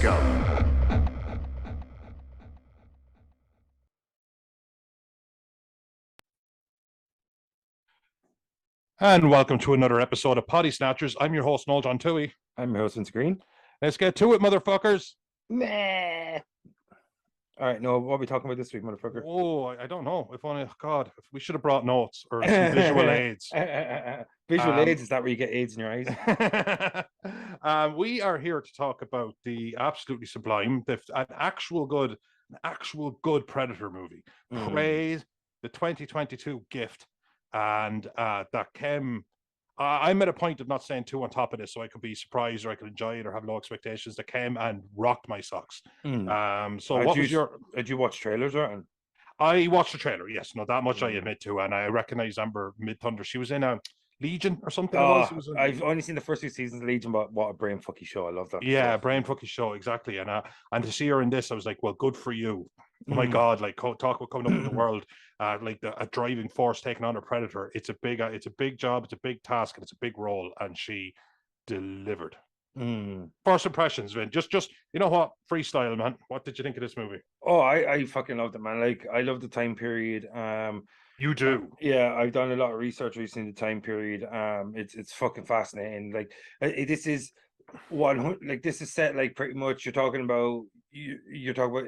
go. And welcome to another episode of Potty Snatchers. I'm your host, Noel John Toohey. I'm your host, Vince Green. Let's get to it, motherfuckers. Meh. All right, no, what are we talking about this week, motherfucker? Oh, I don't know. If only, God, if we should have brought notes or some visual aids. Visual aids, is that where you get aids in your eyes? We are here to talk about the absolutely sublime, an actual good Predator movie. Praise the 2022 gift. And that came. I'm at a point of not saying too on top of this, so I could be surprised or I could enjoy it or have low expectations. That came and rocked my socks. So what was your? Did you watch trailers, right? I watched the trailer. Yes, no, that much I admit to, and I recognize Amber Mid-Thunder. She was in a Legion or something. I've only seen the first 2 seasons of Legion, but what a brain fucky show! I love that. Yeah, brain fucky show, exactly. And to see her in this, I was like, well, good for you. Oh my God! Like talk about coming up in the world, like a driving force taking on a predator. It's a big job, it's a big task, and it's a big role, and she delivered. First impressions, Vin. Just you know what, freestyle, man. What did you think of this movie? Oh, I fucking loved it, man. Like, I love the time period. You do? Yeah, I've done a lot of research recently. The time period. It's fucking fascinating. Like, this is this is set like pretty much. You're talking about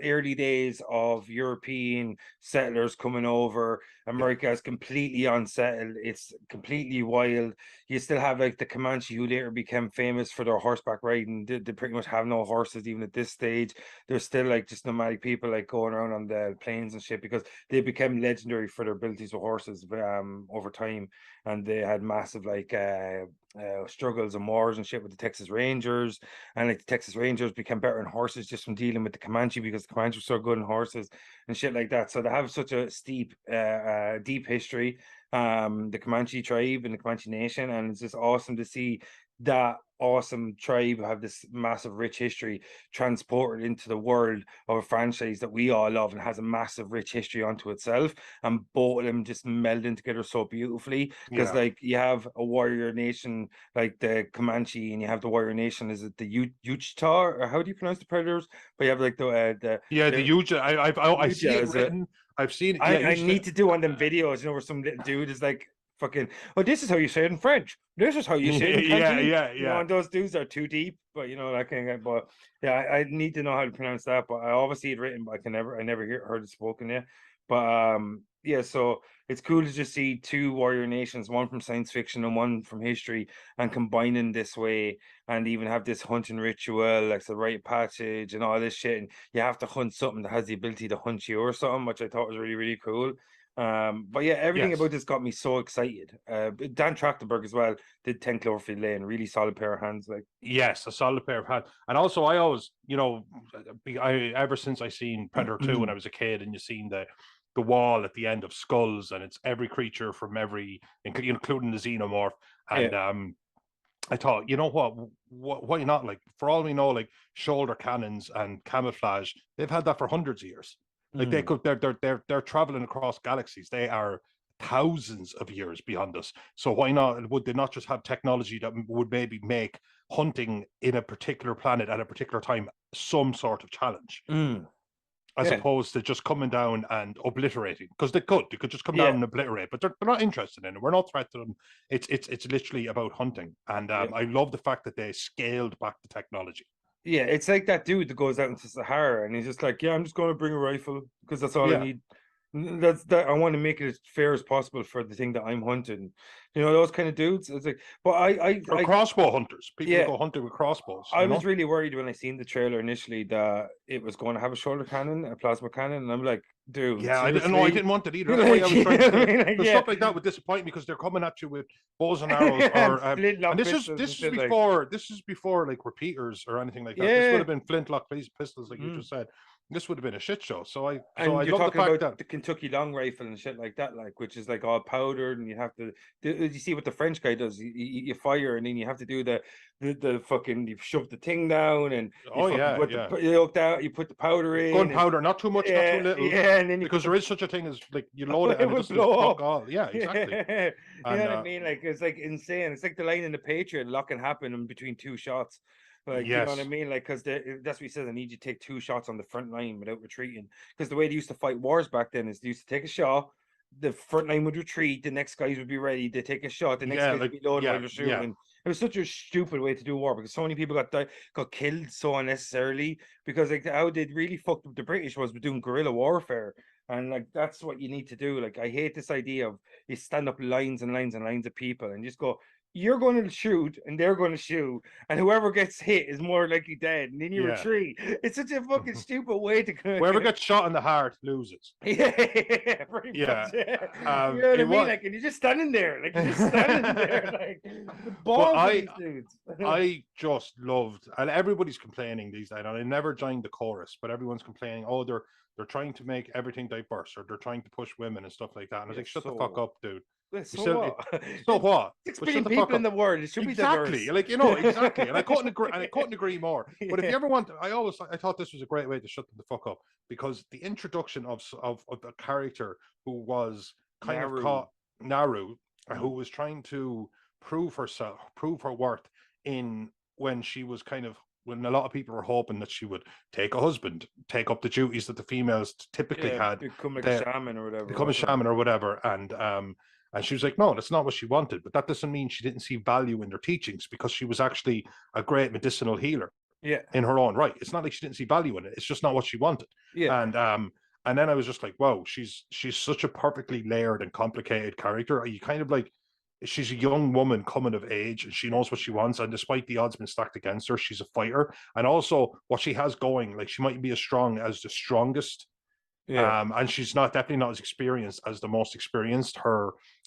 early days of European settlers coming over. America is completely unsettled. It's completely wild. You still have like the Comanche, who later became famous for their horseback riding. They pretty much have no horses even at this stage. They're still like just nomadic people, like going around on the plains and shit, because they became legendary for their abilities with horses over time. And they had massive struggles and wars and shit with the Texas Rangers, and like the Texas Rangers became better in horses just from dealing with the Comanche, because the Comanche were so good in horses and shit like that. So they have such a deep history, the Comanche tribe and the Comanche Nation, and it's just awesome to see that awesome tribe have this massive rich history transported into the world of a franchise that we all love and has a massive rich history onto itself, and both of them just melding together so beautifully, because like you have a warrior nation like the Comanche, and you have the warrior nation, is it the Utah, or how do you pronounce the predators? But you have like the Utah. I see it written. I've seen it. I need to do one of them videos, where some little dude is like, fucking, oh, this is how you say it in French. This is how you say it in Cantonese. Yeah. And those dudes are too deep, but that kind of. But yeah, I need to know how to pronounce that. But I always see it written, but I never heard it spoken yet. But yeah, so it's cool to just see two warrior nations, one from science fiction and one from history, and combining this way, and even have this hunting ritual, like the rite of passage and all this shit. And you have to hunt something that has the ability to hunt you or something, which I thought was really, really cool. But yeah, everything about this got me so excited. Dan Trachtenberg as well did 10 Cloverfield Lane, really solid pair of hands. Like, yes, a solid pair of hands. And also, I always, ever since I seen Predator 2 when I was a kid, and you seen the wall at the end of skulls, and it's every creature from every, including the xenomorph. And I thought, you know what, why not? Like, for all we know, like shoulder cannons and camouflage, they've had that for hundreds of years. Like they're traveling across galaxies. They are thousands of years beyond us. So why not? Would they not just have technology that would maybe make hunting in a particular planet at a particular time some sort of challenge, as opposed to just coming down and obliterating? Because they could just come down and obliterate, but they're not interested in it. We're not threat to them. It's literally about hunting, and I love the fact that they scaled back the technology. Yeah, it's like that dude that goes out into Sahara and he's just like, yeah, I'm just going to bring a rifle because that's all I need. That's that. I want to make it as fair as possible for the thing that I'm hunting. Those kind of dudes. It's like, but I crossbow hunters. People who go hunting with crossbows. I was really worried when I seen the trailer initially that it was going to have a shoulder cannon, a plasma cannon, and I'm like, dude. Yeah, I didn't want it either. That's why I was trying to say, stuff like that would disappoint me, because they're coming at you with bows and arrows, and this is before like repeaters or anything like that. This would have been flintlock pistols, like you just said. This would have been a shit show. So I love the fact that the Kentucky long rifle and shit like that, like, which is like all powdered, and you have to. You see what the French guy does? You fire, and then you have to do the fucking, you shove the thing down, and you put the powder in. Gunpowder, not too much, not too little. Yeah, and then because there is such a thing as, like, you load it and it doesn't fuck all. Yeah, exactly. You know what I mean? Like, it's like insane. It's like the line in the Patriot, lock and happen in between two shots. Like, you know what I Yes. mean? Like, because that's what he says. I need you to take 2 shots on the front line without retreating. Because the way they used to fight wars back then is they used to take a shot, the front line would retreat, the next guys would be ready. They take a shot, the next Yeah, guys would like be loaded while yeah, they're yeah, shooting. It was such a stupid way to do war because so many people got killed so unnecessarily because like how they really fucked up the British was doing guerrilla warfare. And like that's what you need to do. Like I hate this idea of you stand up lines and lines and lines of people and just go, you're going to shoot and they're going to shoot, and whoever gets hit is more likely dead, and then you yeah. retreat. It's such a fucking stupid way to Whoever gets shot in the heart loses. yeah, pretty much. Yeah. Yeah. You know what It I mean? was. Like, and you're just standing there, like you're just standing there, like the But balls of these dudes. I just loved, and everybody's complaining these days. And I never joined the chorus, but everyone's complaining. Oh, they're trying to make everything diverse, or they're trying to push women and stuff like that. And I was Yeah, like, shut the fuck up, dude. You so still, what? so what? Six But shut billion the fuck people in up. the world. It should be Exactly, diverse. like exactly. And I couldn't agree. And I couldn't agree more. But if Yeah. you ever want, I thought this was a great way to shut them the fuck up because the introduction of a character who was kind of Naru. caught Naru, who was trying to prove her worth in when she was when a lot of people were hoping that she would take a husband, take up the duties that the females typically Yeah, had, become like a there, shaman or whatever. become a Wasn't shaman or whatever, and she was like, no, that's not what she wanted. But that doesn't mean she didn't see value in their teachings because she was actually a great medicinal healer it? Yeah, in her own right. It's not like she didn't see value in it. It's just not what she wanted. yeah, And then I was just like, wow, she's such a perfectly layered and complicated character. You kind of like she's a young woman coming of age and she knows what she wants. And despite the odds being stacked against her, she's a fighter. And also what she has going, like she might be as strong as the strongest. yeah, And she's definitely not as experienced as the most experienced.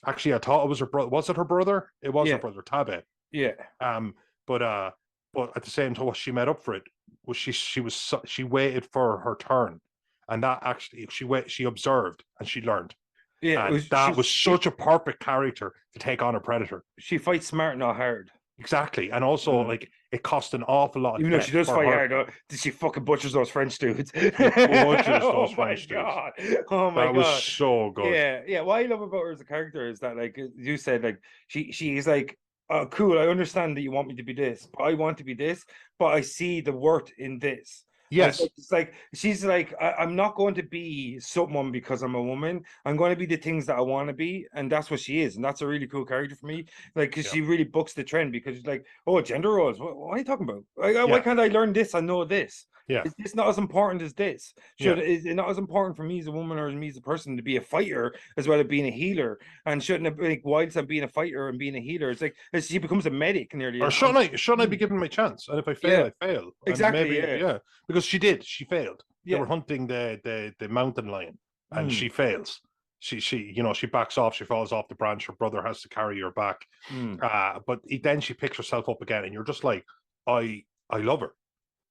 Actually, I thought it was her brother. Was it her brother? It was her yeah, brother, Tabe. yeah. Um, but at the same time, what she made up for it was she waited for her turn, and that actually she observed and she learned, Yeah, and that was such a perfect character to take on a predator. she fights smart, not hard. Exactly, and also like it cost an awful lot of Even though she death does for fight her. hard, did she fucking butchers those French dudes? Butchers Oh those my French dudes. god! Oh my That was god! so good. Yeah, yeah. What I love about her as a character is that, like you said, like she is like, oh, cool. I understand that you want me to be this, but I want to be this, but I see the worth in this. And Yes. it's like she's like, I'm not going to be someone because I'm a woman. I'm going to be the things that I want to be, and that's what she is, and that's a really cool character for me. Like, because Yeah. she really bucks the trend because it's like, oh, gender roles. What are you talking about? Why Yeah. can't I learn this? I know this. Yeah. Is this not as important as this? Yeah. Is it not as important for me as a woman or me as a person to be a fighter as well as being a healer? And shouldn't it be like whilst I'm being a fighter and being a healer, it's like she becomes a medic nearly. Or shouldn't I be given my chance? And if I fail, Yeah. I fail. Exactly, And maybe yeah. because she did. She failed. They Yeah. were hunting the mountain lion, and Mm. she fails. She she backs off. She falls off the branch. Her brother has to carry her back. Mm. But then she picks herself up again, and you're just like, I love her.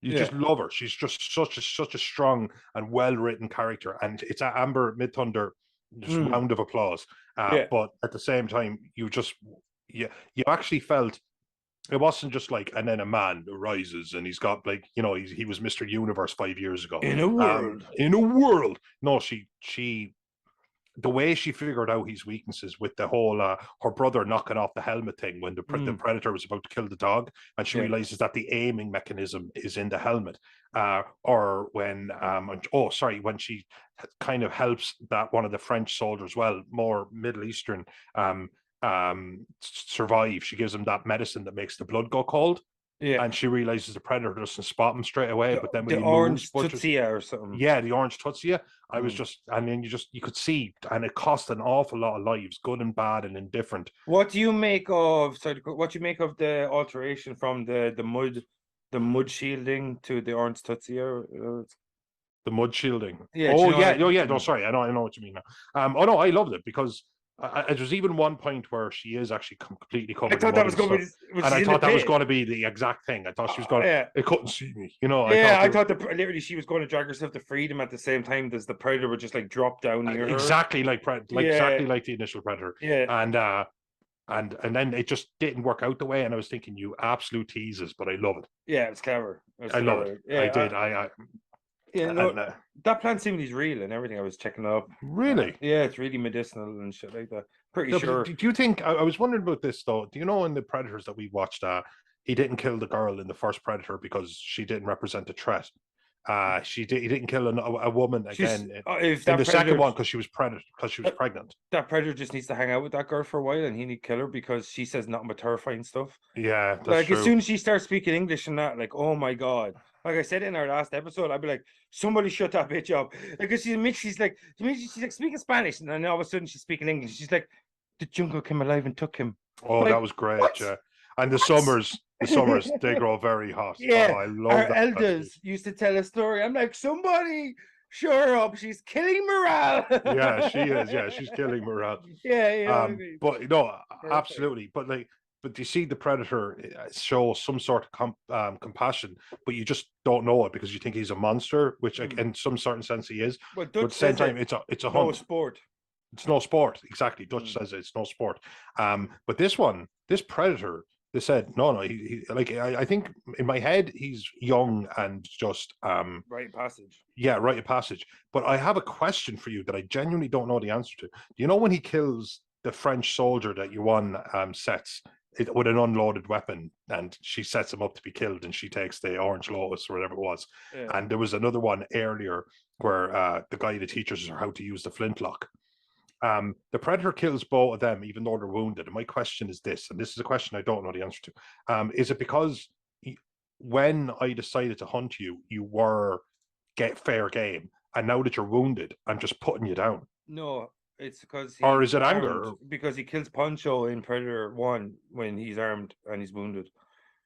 You Yeah. just love her. She's just such a strong and well written character, and it's at Amber Midthunder, just Mm. round of applause. Yeah. But at the same time, you actually felt it wasn't just like, and then a man rises and he's got like, he was Mr. Universe 5 years ago. In a world. In a world. No, she the way she figured out his weaknesses with the whole her brother knocking off the helmet thing when the predator was about to kill the dog, and she realizes that the aiming mechanism is in the helmet. Or when when she kind of helps that one of the French soldiers, well, more Middle Eastern, survive. She gives him that medicine that makes the blood go cold. Yeah. And she realizes the predator doesn't spot him straight away. But then when the he orange moves, Tutsia or something. yeah, the orange Tutsia. I was just, and then you could see, and it cost an awful lot of lives, good and bad and indifferent. What do you make of? Sorry, what do you make of the alteration from the mud shielding to the orange Tutsia? The mud shielding. Yeah. Oh yeah. Oh yeah. No, sorry. I know what you mean now. Oh no, I loved it because there's even one point where she is actually completely covered. I thought that was going to be, and I thought that was going to be the exact thing. I thought she was going. They couldn't see me. I thought literally she was going to drag herself to freedom at the same time as the predator would just like drop down near her. Exactly exactly like the initial predator. Yeah. And then it just didn't work out the way. And I was thinking, you absolute teases, but I love it. Yeah, it's clever. I love it. Yeah, I did. That plant seemingly is real and everything. I was checking it up. Really? Yeah, it's really medicinal and shit like that. Pretty sure. Do you think? I was wondering about this though. Do you know in the Predators that we watched? he didn't kill the girl in the first Predator because she didn't represent a threat. He didn't kill a woman again if in that the second predator, one because she was pregnant. that predator just needs to hang out with that girl for a while, and he need to kill her because she says nothing but terrifying stuff. Yeah, that's Like as true. soon as she starts speaking English and that, like, oh my god. Like I said in our last episode, I'd be like, somebody shut that bitch up. Because she's like speaking Spanish, and then all of a sudden she's speaking English. She's like, the jungle came alive and took him. Oh, Like, that was great. what? Yeah, and the What? summers they grow very hot. Yeah, Oh, I our love that. elders used to tell a story. I'm like, somebody show her up. She's killing morale. Yeah, she is. Yeah, she's killing morale. Yeah, you know what I mean? But no, Perfect. absolutely. But you see the Predator show some sort of compassion, but you just don't know it because you think he's a monster, which in some certain sense he is. But But at the same time, it's a no hunt. sport. It's no sport. Exactly. Dutch says it's no sport. But this Predator, they said no. I think in my head he's young and just Right passage. Yeah, rite of passage. But I have a question for you that I genuinely don't know the answer to. Do you know when he kills the French soldier that Yuan sets it with an unloaded weapon, and she sets him up to be killed, and she takes the Orange Lotus or whatever it was. Yeah. And there was another one earlier where the guy that teaches her how to use the flintlock. The Predator kills both of them, even though they're wounded. And my question is this, and this is a question I don't know the answer to. Is it because when I decided to hunt you, you were fair game, and now that you're wounded, I'm just putting you down? No, it's because or is it anger? Because he kills Poncho in Predator 1 when he's armed and he's wounded.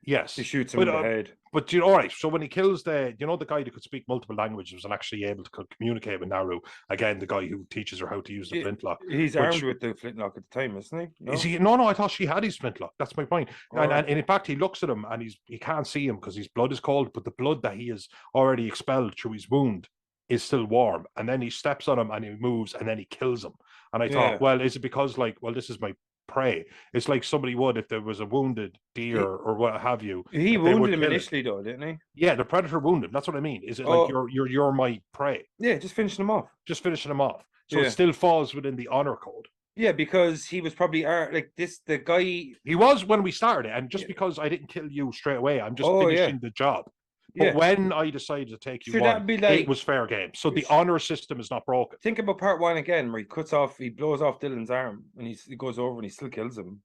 Yes, he shoots him in the head. But all right, so when he kills the guy that could speak multiple languages and actually able to communicate with Naru, again, the guy who teaches her how to use the flintlock. He's armed with the flintlock at the time, isn't he? No? Is he? No, I thought she had his flintlock. That's my point. And in fact, he looks at him and he can't see him because his blood is cold, but the blood that he has already expelled through his wound is still warm. And then he steps on him and he moves and then he kills him. And I thought, well, is it because this is my prey? It's like somebody would if there was a wounded deer or what have you. He wounded him initially, though, didn't he? Yeah, the Predator wounded him. That's what I mean. Is it like you're my prey? Yeah, just finishing him off. So it still falls within the honor code. Yeah, because he was probably the guy. He was when we started it, and just because I didn't kill you straight away, I'm just finishing the job. But when I decided to take you on, it was fair game. So the honor system is not broken. Think about part 1 again, where he blows off Dylan's arm, and he goes over and he still kills him.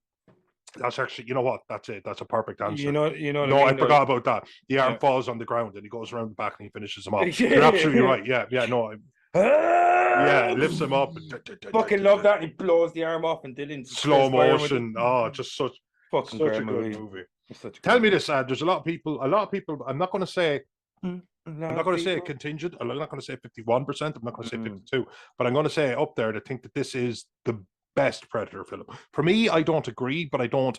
That's actually, you know what? That's it. That's a perfect answer. You know. No, I forgot about that. The arm falls on the ground, and he goes around the back and he finishes him off. You're absolutely right. Yeah. No. Yeah, lifts him up. Fucking love that. And he blows the arm off, and Dylan slow motion. Oh, just such a good movie. Tell me this, there's a lot of people, I'm not going to say a contingent, I'm not going to say 51%, I'm not going to say 52, but I'm going to say up there to think that this is the best Predator film. For me, I don't agree, but I don't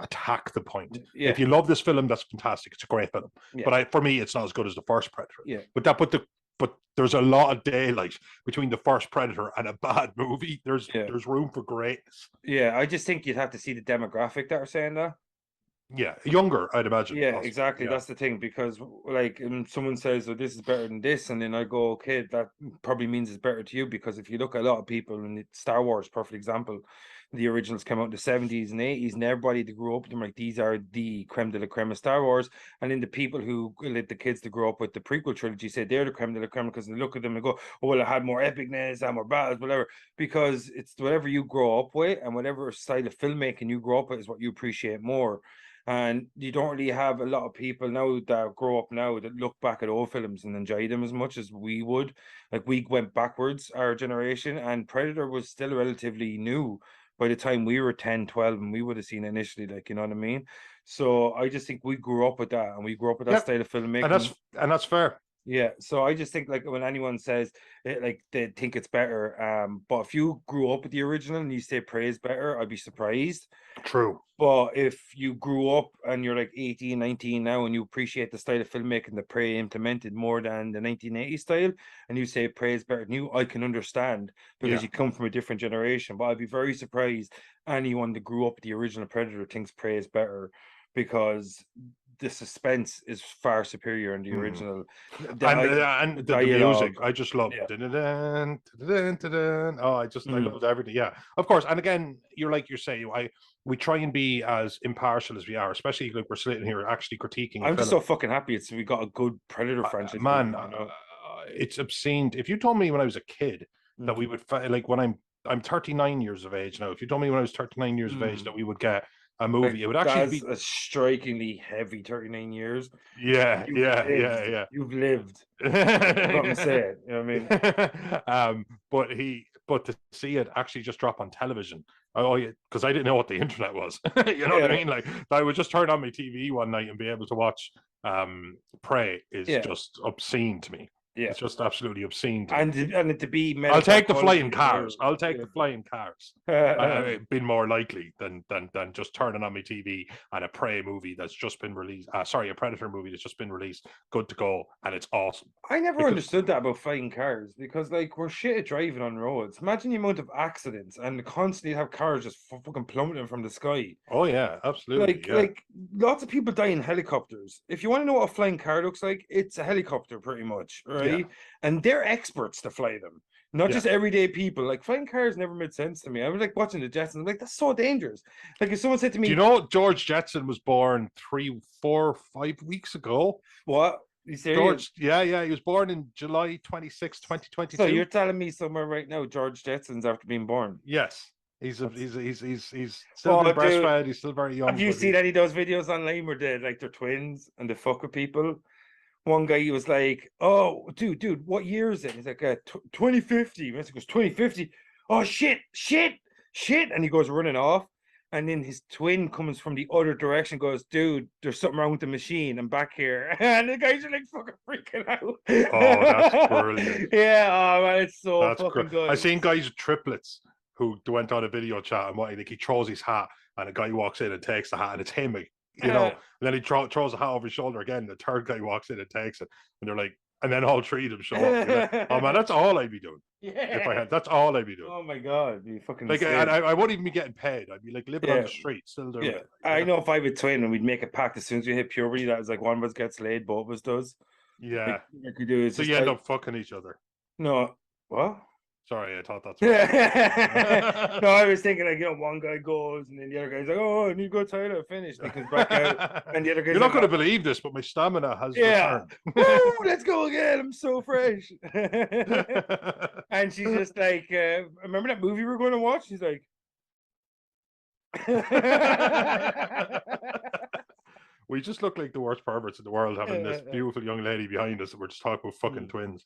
attack the point. If you love this film, that's fantastic. It's a great film. But for me, it's not as good as the first Predator. But there's a lot of daylight between the first Predator and a bad movie. There's room for greatness. Yeah, I just think you'd have to see the demographic that are saying that. Yeah, younger, I'd imagine. Yeah, exactly. That's the thing, because someone says, "Oh, this is better than this," and then I go, "Okay, that probably means it's better to you," because if you look at a lot of people, and Star Wars, perfect example, the originals came out in the 70s and 80s, and everybody that grew up with them, like, these are the creme de la creme of Star Wars. And then the people who let the kids that grew up with the prequel trilogy say they're the creme de la creme, because they look at them and go, "Oh, well, it had more epicness and more battles," whatever. Because it's whatever you grow up with, and whatever style of filmmaking you grow up with is what you appreciate more. And you don't really have a lot of people now that grow up now that look back at old films and enjoy them as much as we would. Like, we went backwards, our generation, and Predator was still relatively new by the time we were 10, 12, and we would have seen it initially, like, you know what I mean? So I just think we grew up with that, and we grew up with that style of filmmaking. And that's fair. Yeah, so I just think, like, when anyone says it, like, they think it's better, but if you grew up with the original and you say praise better, I'd be surprised. True. But if you grew up and you're like 18, 19 now, and you appreciate the style of filmmaking that Prey implemented more than the 1980s style, and you say Prey is better than you, I can understand, because you come from a different generation. But I'd be very surprised anyone that grew up with the original Predator thinks Prey is better, because the suspense is far superior in the original. And the music, I just love. Yeah. Oh, I loved everything. Yeah, of course. And again, you're saying, we try and be as impartial as we are, especially like we're sitting here actually critiquing. I'm just so fucking happy we got a good Predator franchise. Man, it's obscene. If you told me when I was a kid that we would like when I'm 39 years of age now. If you told me when I was 39 years of age that we would get a movie, like, it would actually be a strikingly heavy 39 years. Yeah. You've lived. I'm saying, you know what I mean? But to see it actually just drop on television, because I didn't know what the internet was. You know what I mean? Like I would just turn on my TV one night and be able to watch Prey is just obscene to me. Yeah, it's just absolutely obscene. And to be, I'll take the flying cars. I'll take the flying cars. Been more likely than just turning on my TV and a Prey movie that's just been released. Sorry, a Predator movie that's just been released, good to go, and it's awesome. I never understood that about flying cars, because like we're shit at driving on roads. Imagine the amount of accidents and constantly have cars just fucking plummeting from the sky. Oh yeah, absolutely. Like lots of people die in helicopters. If you want to know what a flying car looks like, it's a helicopter pretty much, right? Yeah. And they're experts to fly them, not just everyday people. Like flying cars never made sense to me. I was like watching the Jetsons. I'm like, that's so dangerous. Like if someone said to me, "Do you know George Jetson was born 3, 4, 5 weeks ago?" What? You serious? George, yeah, he was born in July 26, 2022. So you're telling me somewhere right now George Jetson's after being born? Yes. He's still been breastfed. He's still very young. Have you seen any of those videos online where they're twins and they fuck with people? One guy, he was like, "Oh, dude, what year is it?" He's like, 2050. And he goes, 2050. Oh, shit. And he goes running off. And then his twin comes from the other direction, goes, "Dude, there's something wrong with the machine. I'm back here." And the guys are like fucking freaking out. Oh, that's brilliant. Yeah, oh man, it's so fucking good. I've seen guys with triplets who went on a video chat and like he throws his hat and a guy walks in and takes the hat and it's him. You know, and then he throws a hat over his shoulder again. The third guy walks in and takes it, and they're like, and then all three of them show up. Like, oh man, that's all I'd be doing. Yeah, if I had, that's all I'd be doing. Oh my god, be fucking like, and I wouldn't even be getting paid. I'd be like living on the street, still doing it. I know if I would twin and we'd make a pact as soon as we hit puberty, that was like one of us gets laid, both of us does. Yeah, like we do. So you end up fucking each other. No, what? Sorry, I thought that's right. No, I was thinking like, one guy goes and then the other guy's like, "Oh, I need to go toilet, finish." And he comes back out and the other guy's You're not going to believe this, but my stamina has returned. Woo, let's go again. I'm so fresh. And she's just like, remember that movie we were going to watch? She's like, we just look like the worst perverts in the world having this beautiful young lady behind us and we're just talking about fucking twins.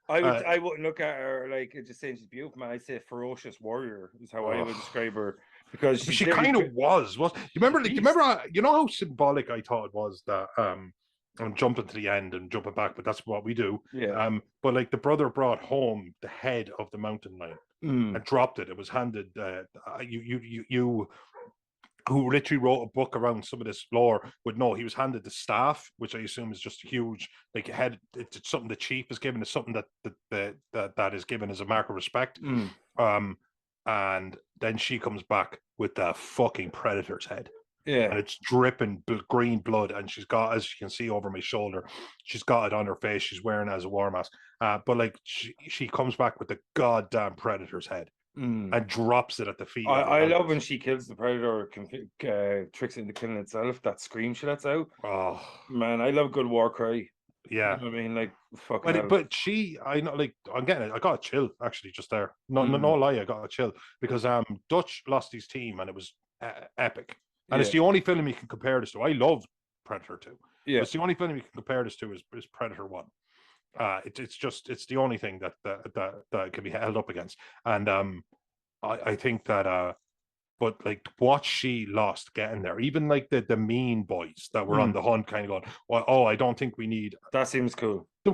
I wouldn't look at her like just saying she's beautiful, man. I'd say ferocious warrior is how I would describe her, because she kind of was. You remember? You know how symbolic I thought it was that I'm jumping to the end and jumping back, but that's what we do. Yeah. But like the brother brought home the head of the mountain lion and dropped it. It was handed. You who literally wrote a book around some of this lore would know he was handed the staff, which I assume is just huge. Like head, it's something the chief is given, is something that is given as a mark of respect. And then she comes back with the fucking predator's head. Yeah, and it's dripping green blood, and she's got, as you can see over my shoulder, she's got it on her face. She's wearing it as a war mask. But like she comes back with the goddamn predator's head. And drops it at the feet. I love when she kills the predator, tricks it into killing itself. That scream she lets out. Oh man, I love good war cry. Yeah, you know what I mean, like fucking. But she, I know, like I'm getting it. I got a chill actually just there. No lie, I got a chill because Dutch lost his team and it was epic. And it's the only film you can compare this to. I love Predator 2. Yeah, it's the only film you can compare this to is Predator 1. It's the only thing that can be held up against. And I think that but like what she lost getting there, even like the mean boys that were on the hunt kind of going, well, I don't think we need, that seems cool. There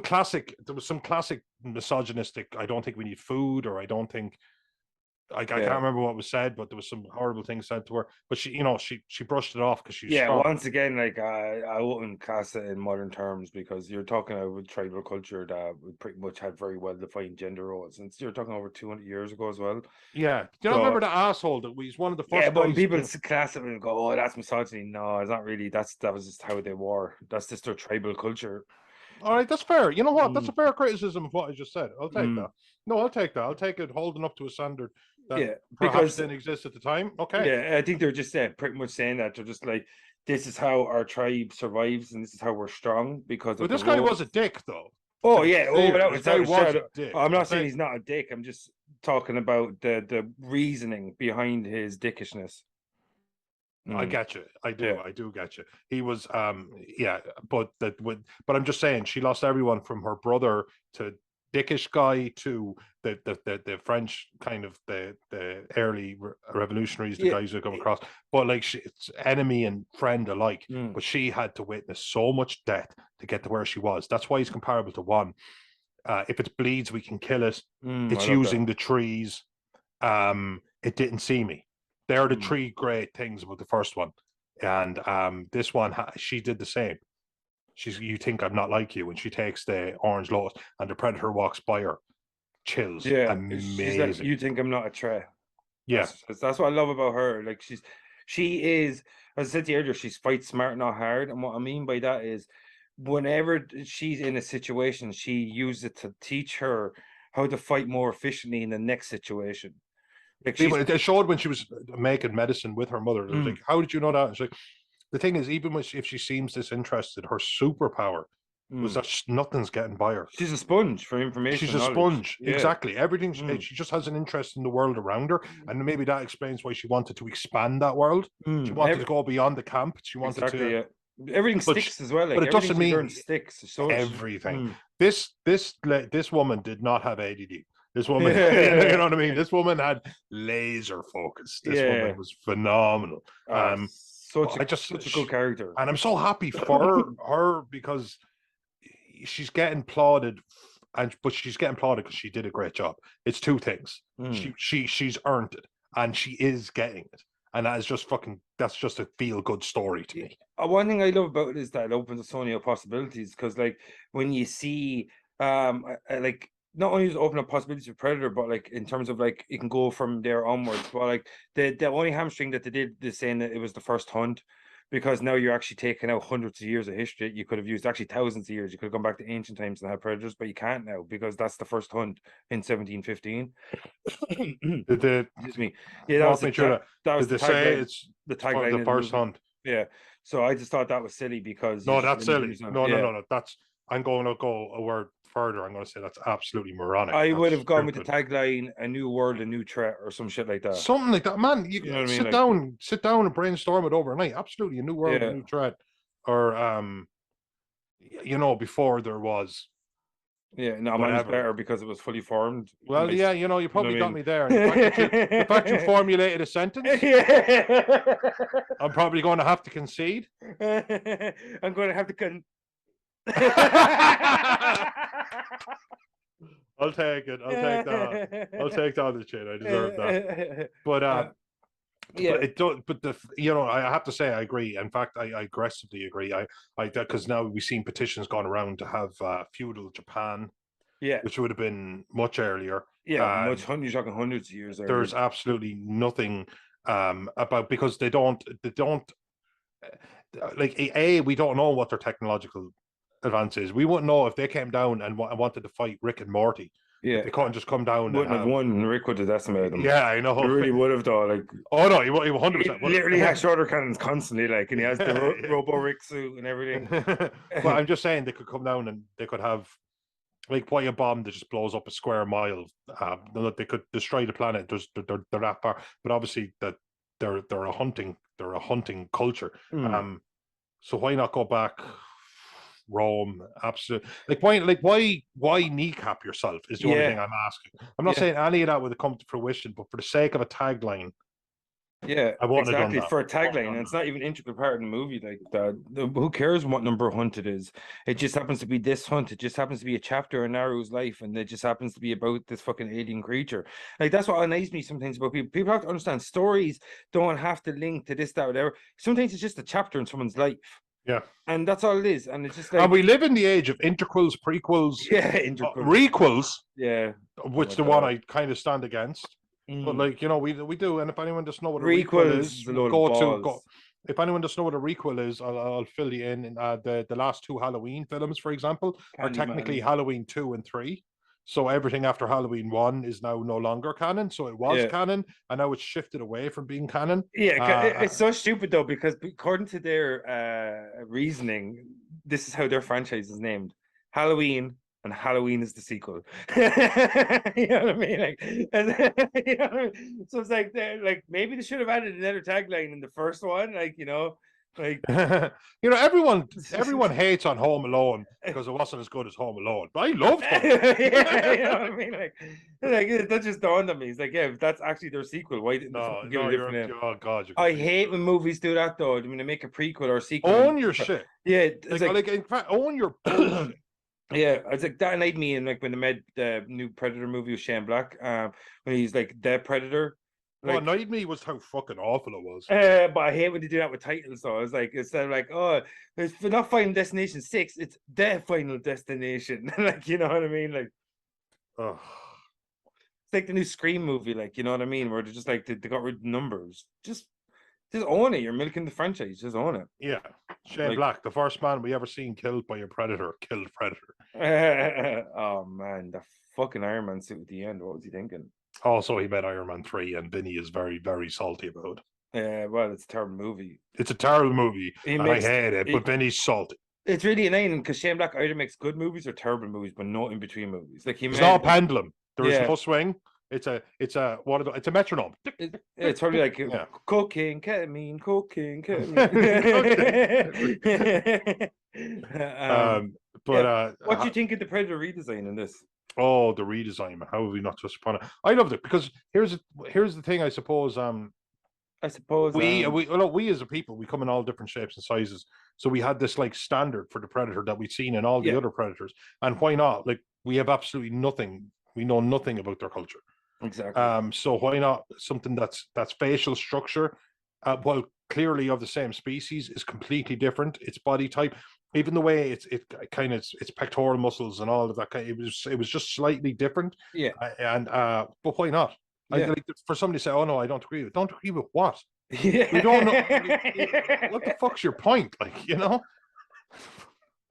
was some classic misogynistic, I don't think we need food, or I don't think I can't remember what was said, but there was some horrible things said to her. But she brushed it off because she's strong. Once again, like I wouldn't class it in modern terms because you're talking about tribal culture that pretty much had very well defined gender roles, and you're talking over 200 years ago as well. Yeah, do you remember the asshole that was one of the first but when guys? people class it and go, "Oh, that's misogyny." No, it's not really. That was just how they were. That's just their tribal culture. All right, that's fair. You know what? That's a fair criticism of what I just said. I'll take that. No, I'll take that. I'll take it holding up to a standard that perhaps didn't exist at the time. Okay. Yeah, I think they're just pretty much saying that they're just like, this is how our tribe survives and this is how we're strong because. But this guy was a dick, though. Oh yeah, I'm not saying he's not a dick. I'm just talking about the reasoning behind his dickishness. I get you. I do get you. He was, but I'm just saying she lost everyone from her brother to dickish guy to the French kind of the early revolutionaries, the guys who come across. But like it's enemy and friend alike. But she had to witness so much death to get to where she was. That's why he's comparable to one. If it bleeds, we can kill it. It's using the trees. It didn't see me. They're the three great things about the first one, and this one she did the same. You think I'm not like you, and she takes the orange lotus, and the predator walks by her. Chills, amazing. She's like, you think I'm not a threat? Yeah, that's what I love about her. Like she is, as I said to you earlier, she's fight smart, not hard. And what I mean by that is, whenever she's in a situation, she uses it to teach her how to fight more efficiently in the next situation. Like it showed when she was making medicine with her mother. It was like, how did you know that? And she's like, the thing is, even if she seems disinterested, her superpower was that nothing's getting by her. She's a sponge for information. She's a sponge, exactly. Everything. She just has an interest in the world around her, and maybe that explains why she wanted to expand that world. She wanted to go beyond the camp. She wanted to. Everything sticks as well. Like, but it doesn't mean sticks. So everything. This woman did not have ADD. This woman, you know what I mean? This woman had laser focus. This woman was phenomenal. Such a good character. And I'm so happy for her because she's getting applauded, but she's getting applauded because she did a great job. It's two things. She's earned it, and she is getting it. And that's just a feel-good story to me. One thing I love about it is that it opens so many possibilities, because like when you see like, not only does it open up possibilities for Predator, but like in terms of like it can go from there onwards. But like the only hamstring that they did is saying that it was the first hunt, because now you're actually taking out hundreds of years of history. You could have used actually thousands of years. You could have gone back to ancient times and had predators, but you can't now because that's the first hunt in 1715. Excuse me. Yeah, that was the tagline. It's the tagline. The first hunt. Yeah. So I just thought that was silly because that's silly. No. I'm going to go a word further. I'm going to say that's absolutely moronic. I would have gone with the tagline, "A new world, a new threat," or some shit like that. Something like that, man. You know sit down and brainstorm it overnight. Absolutely, a new world, a new threat, or before there was. Yeah, no, mine was better because it was fully formed. Well, you probably got me there. The fact you formulated a sentence, I'm probably going to have to concede. I'm going to have to I'll take it. I'll take that. I'll take that on the chin. I deserve that. But I have to say I agree. In fact, I aggressively agree. Because now we've seen petitions gone around to have feudal Japan, which would have been much earlier. Yeah, you're talking hundreds of years. There's absolutely nothing about, because they don't like we don't know what their technological advances. We wouldn't know if they came down and wanted to fight Rick and Morty. Yeah, they couldn't just come down. Wouldn't have won. Rick would have decimated them. Yeah, I know. He really would have though. Like, oh no, he 100%. Literally has shoulder cannons constantly, like, and he has the Robo Rick suit and everything. But I'm just saying they could come down and they could have, like, why a bomb that just blows up a square mile. They could destroy the planet. They're that far, but obviously that they're a hunting culture. So why not go back? Rome, absolutely. Why kneecap yourself is the only thing I'm asking. I'm not saying any of that would have come to fruition, but for the sake of a tagline, Yeah, I wouldn't have done exactly. that. For a I wouldn't have tagline, done and it's not even an integral part of the movie. Like who cares what number hunt it is? It just happens to be this hunt. It just happens to be a chapter in Naru's life, and it just happens to be about this fucking alien creature. Like that's what annoys me sometimes about people. People have to understand stories don't have to link to this, that, or whatever. Sometimes it's just a chapter in someone's life, Yeah. and that's all it is. And it's just And like we live in the age of interquels, prequels, yeah, integral. requels, Yeah. Oh my which the one God. I kind of stand against. But Mm. like, we do. And if anyone doesn't know what a requel Requels is, is a load of go. balls. If anyone doesn't know what a requel is, I'll fill you in. The last two Halloween films, for example, are technically Candyman. Halloween 2 and 3. So everything after Halloween 1 is now no longer canon. So it was Yeah. canon, and now it's shifted away from being canon. Yeah, it's so stupid though, because according to their reasoning, this is how their franchise is named: Halloween, and Halloween is the sequel. You know what I mean? Like, and, you know what I mean? So it's like, like maybe they should have added another tagline in the first one, like like everyone hates on Home Alone because it wasn't as good as Home Alone, but I loved Home Alone. yeah, you know what I mean? Like that just dawned on me. It's like, yeah, if that's actually their sequel, why didn't they No, fucking give no, it a different name? oh god, you're I completely hate right. when movies do that though. I mean, they make a prequel or a sequel. Own your shit. Yeah, it's like in fact, own your bullshit. yeah, it's like that annoyed me. And like when they made the new Predator movie with Shane Black, when he's like the Predator, What like. annoyed me was how fucking awful it was. But I hate when they do that with titles. So it's like instead of like, oh, it's not Final Destination 6, it's the Final Destination. Like, you know what I mean? Like, Ugh. it's like the new Scream movie. Like, you know what I mean? Where they're just like they got rid of numbers. Just own it. You're milking the franchise. Just own it. Yeah, Shane Like, Black, the first man we ever seen killed by a predator, killed a predator. oh man, the fucking Iron Man suit at the end. What was he thinking? Also, he made Iron Man 3, and Vinnie is very, very salty about it. Yeah, well, it's a terrible movie. It's a terrible movie, He and I makes hate it, but Vinnie's salty. it's really annoying because Shane Black either makes good movies or terrible movies, but no in between movies. Like he It's made not a pendulum. There is yeah. no swing. It's a it's a metronome. It's probably like Yeah. cocaine, ketamine, cocaine, ketamine. What do you think of the Predator redesign in this? Oh, the redesign. How have we not touched upon it? I loved it because here's the thing. I suppose we as a people, we come in all different shapes and sizes. So we had this like standard for the predator that we'd seen in all the other predators. And why not? Like we have absolutely nothing. We know nothing about their culture. Exactly. So why not something that's facial structure, while clearly of the same species, is completely different. Its body type, even the way it's its pectoral muscles and all of that. It was just slightly different. Yeah. But why not? Yeah. Like for somebody to say, "Oh no, I don't agree with." Don't agree with what? Yeah. We don't know. What the fuck's your point? Like, you know?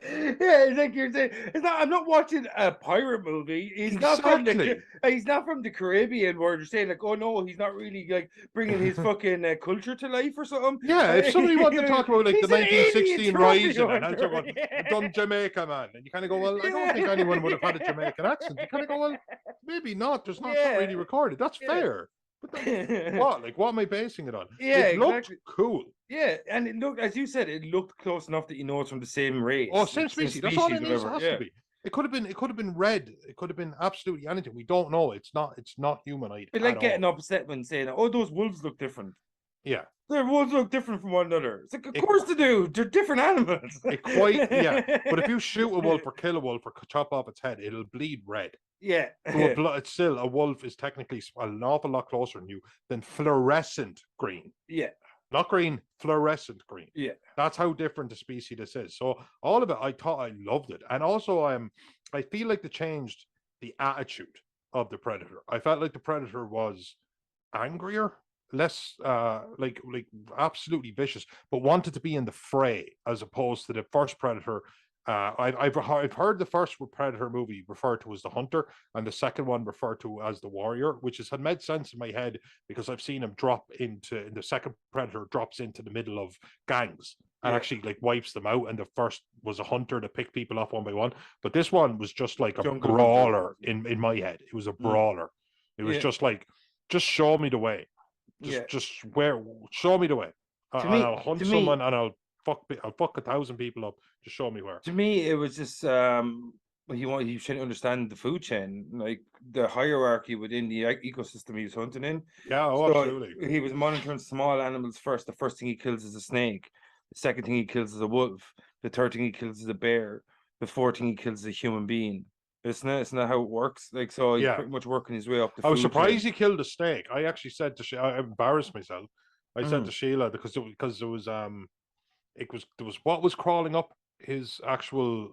Yeah, it's like you're saying. It's not. I'm not watching a pirate movie. He's not from the. He's not from the Caribbean, where you're saying like, oh no, he's not really like bringing his fucking culture to life or something. Yeah, if somebody wanted to talk about like the He's an 1916 alien Rising trophy and answer about hunter. done Jamaica, man, and you kind of go, well, I don't think anyone would have had a Jamaican accent. You kind of go, well, maybe not. There's not that really recorded. That's fair. But what? Like, what am I basing it on? Yeah, it looked exactly. cool. Yeah, and it looked, as you said, it looked close enough that you know it's from the same race. Oh, same species. That's all it is. It has yeah. to be. It could have been. It could have been red. It could have been absolutely anything. We don't know. It's not. It's not humanoid. But like getting upset when saying, "Oh, those wolves look different." Yeah, their wolves look different from one another. It's like, of course they do. They're different animals. Yeah. But if you shoot a wolf or kill a wolf or chop off its head, it'll bleed red. Yeah. So it's still, a wolf is technically an awful lot closer to you than fluorescent green. Yeah. Not green, fluorescent green. Yeah. That's how different the species this is. So all of it, I thought I loved it. And also I feel like they changed the attitude of the predator. I felt like the predator was angrier, less like absolutely vicious, but wanted to be in the fray, as opposed to the first predator. I've heard the first Predator movie referred to as the hunter, and the second one referred to as the warrior, which had made sense in my head because I've seen him in the second Predator drops into the middle of gangs and actually like wipes them out, and the first was a hunter to pick people off one by one, but this one was just like a brawler in my head. It was a brawler. It was just like, just show me the way. Show me the way. And I'll hunt someone and I'll fuck 1,000 people up. Just show me where. To me, it was just he should understand the food chain, like the hierarchy within the ecosystem he was hunting in. Yeah, oh, So absolutely. he was monitoring small animals first. The first thing he kills is a snake. The second thing he kills is a wolf. The third thing he kills is a bear. The fourth thing he kills is a human being. Isn't that how it works? Like, so he's Yeah. pretty much working his way up the I was food surprised chain. he killed a snake. I actually said to I embarrassed myself. I said to Sheila because there was there was what was crawling up his actual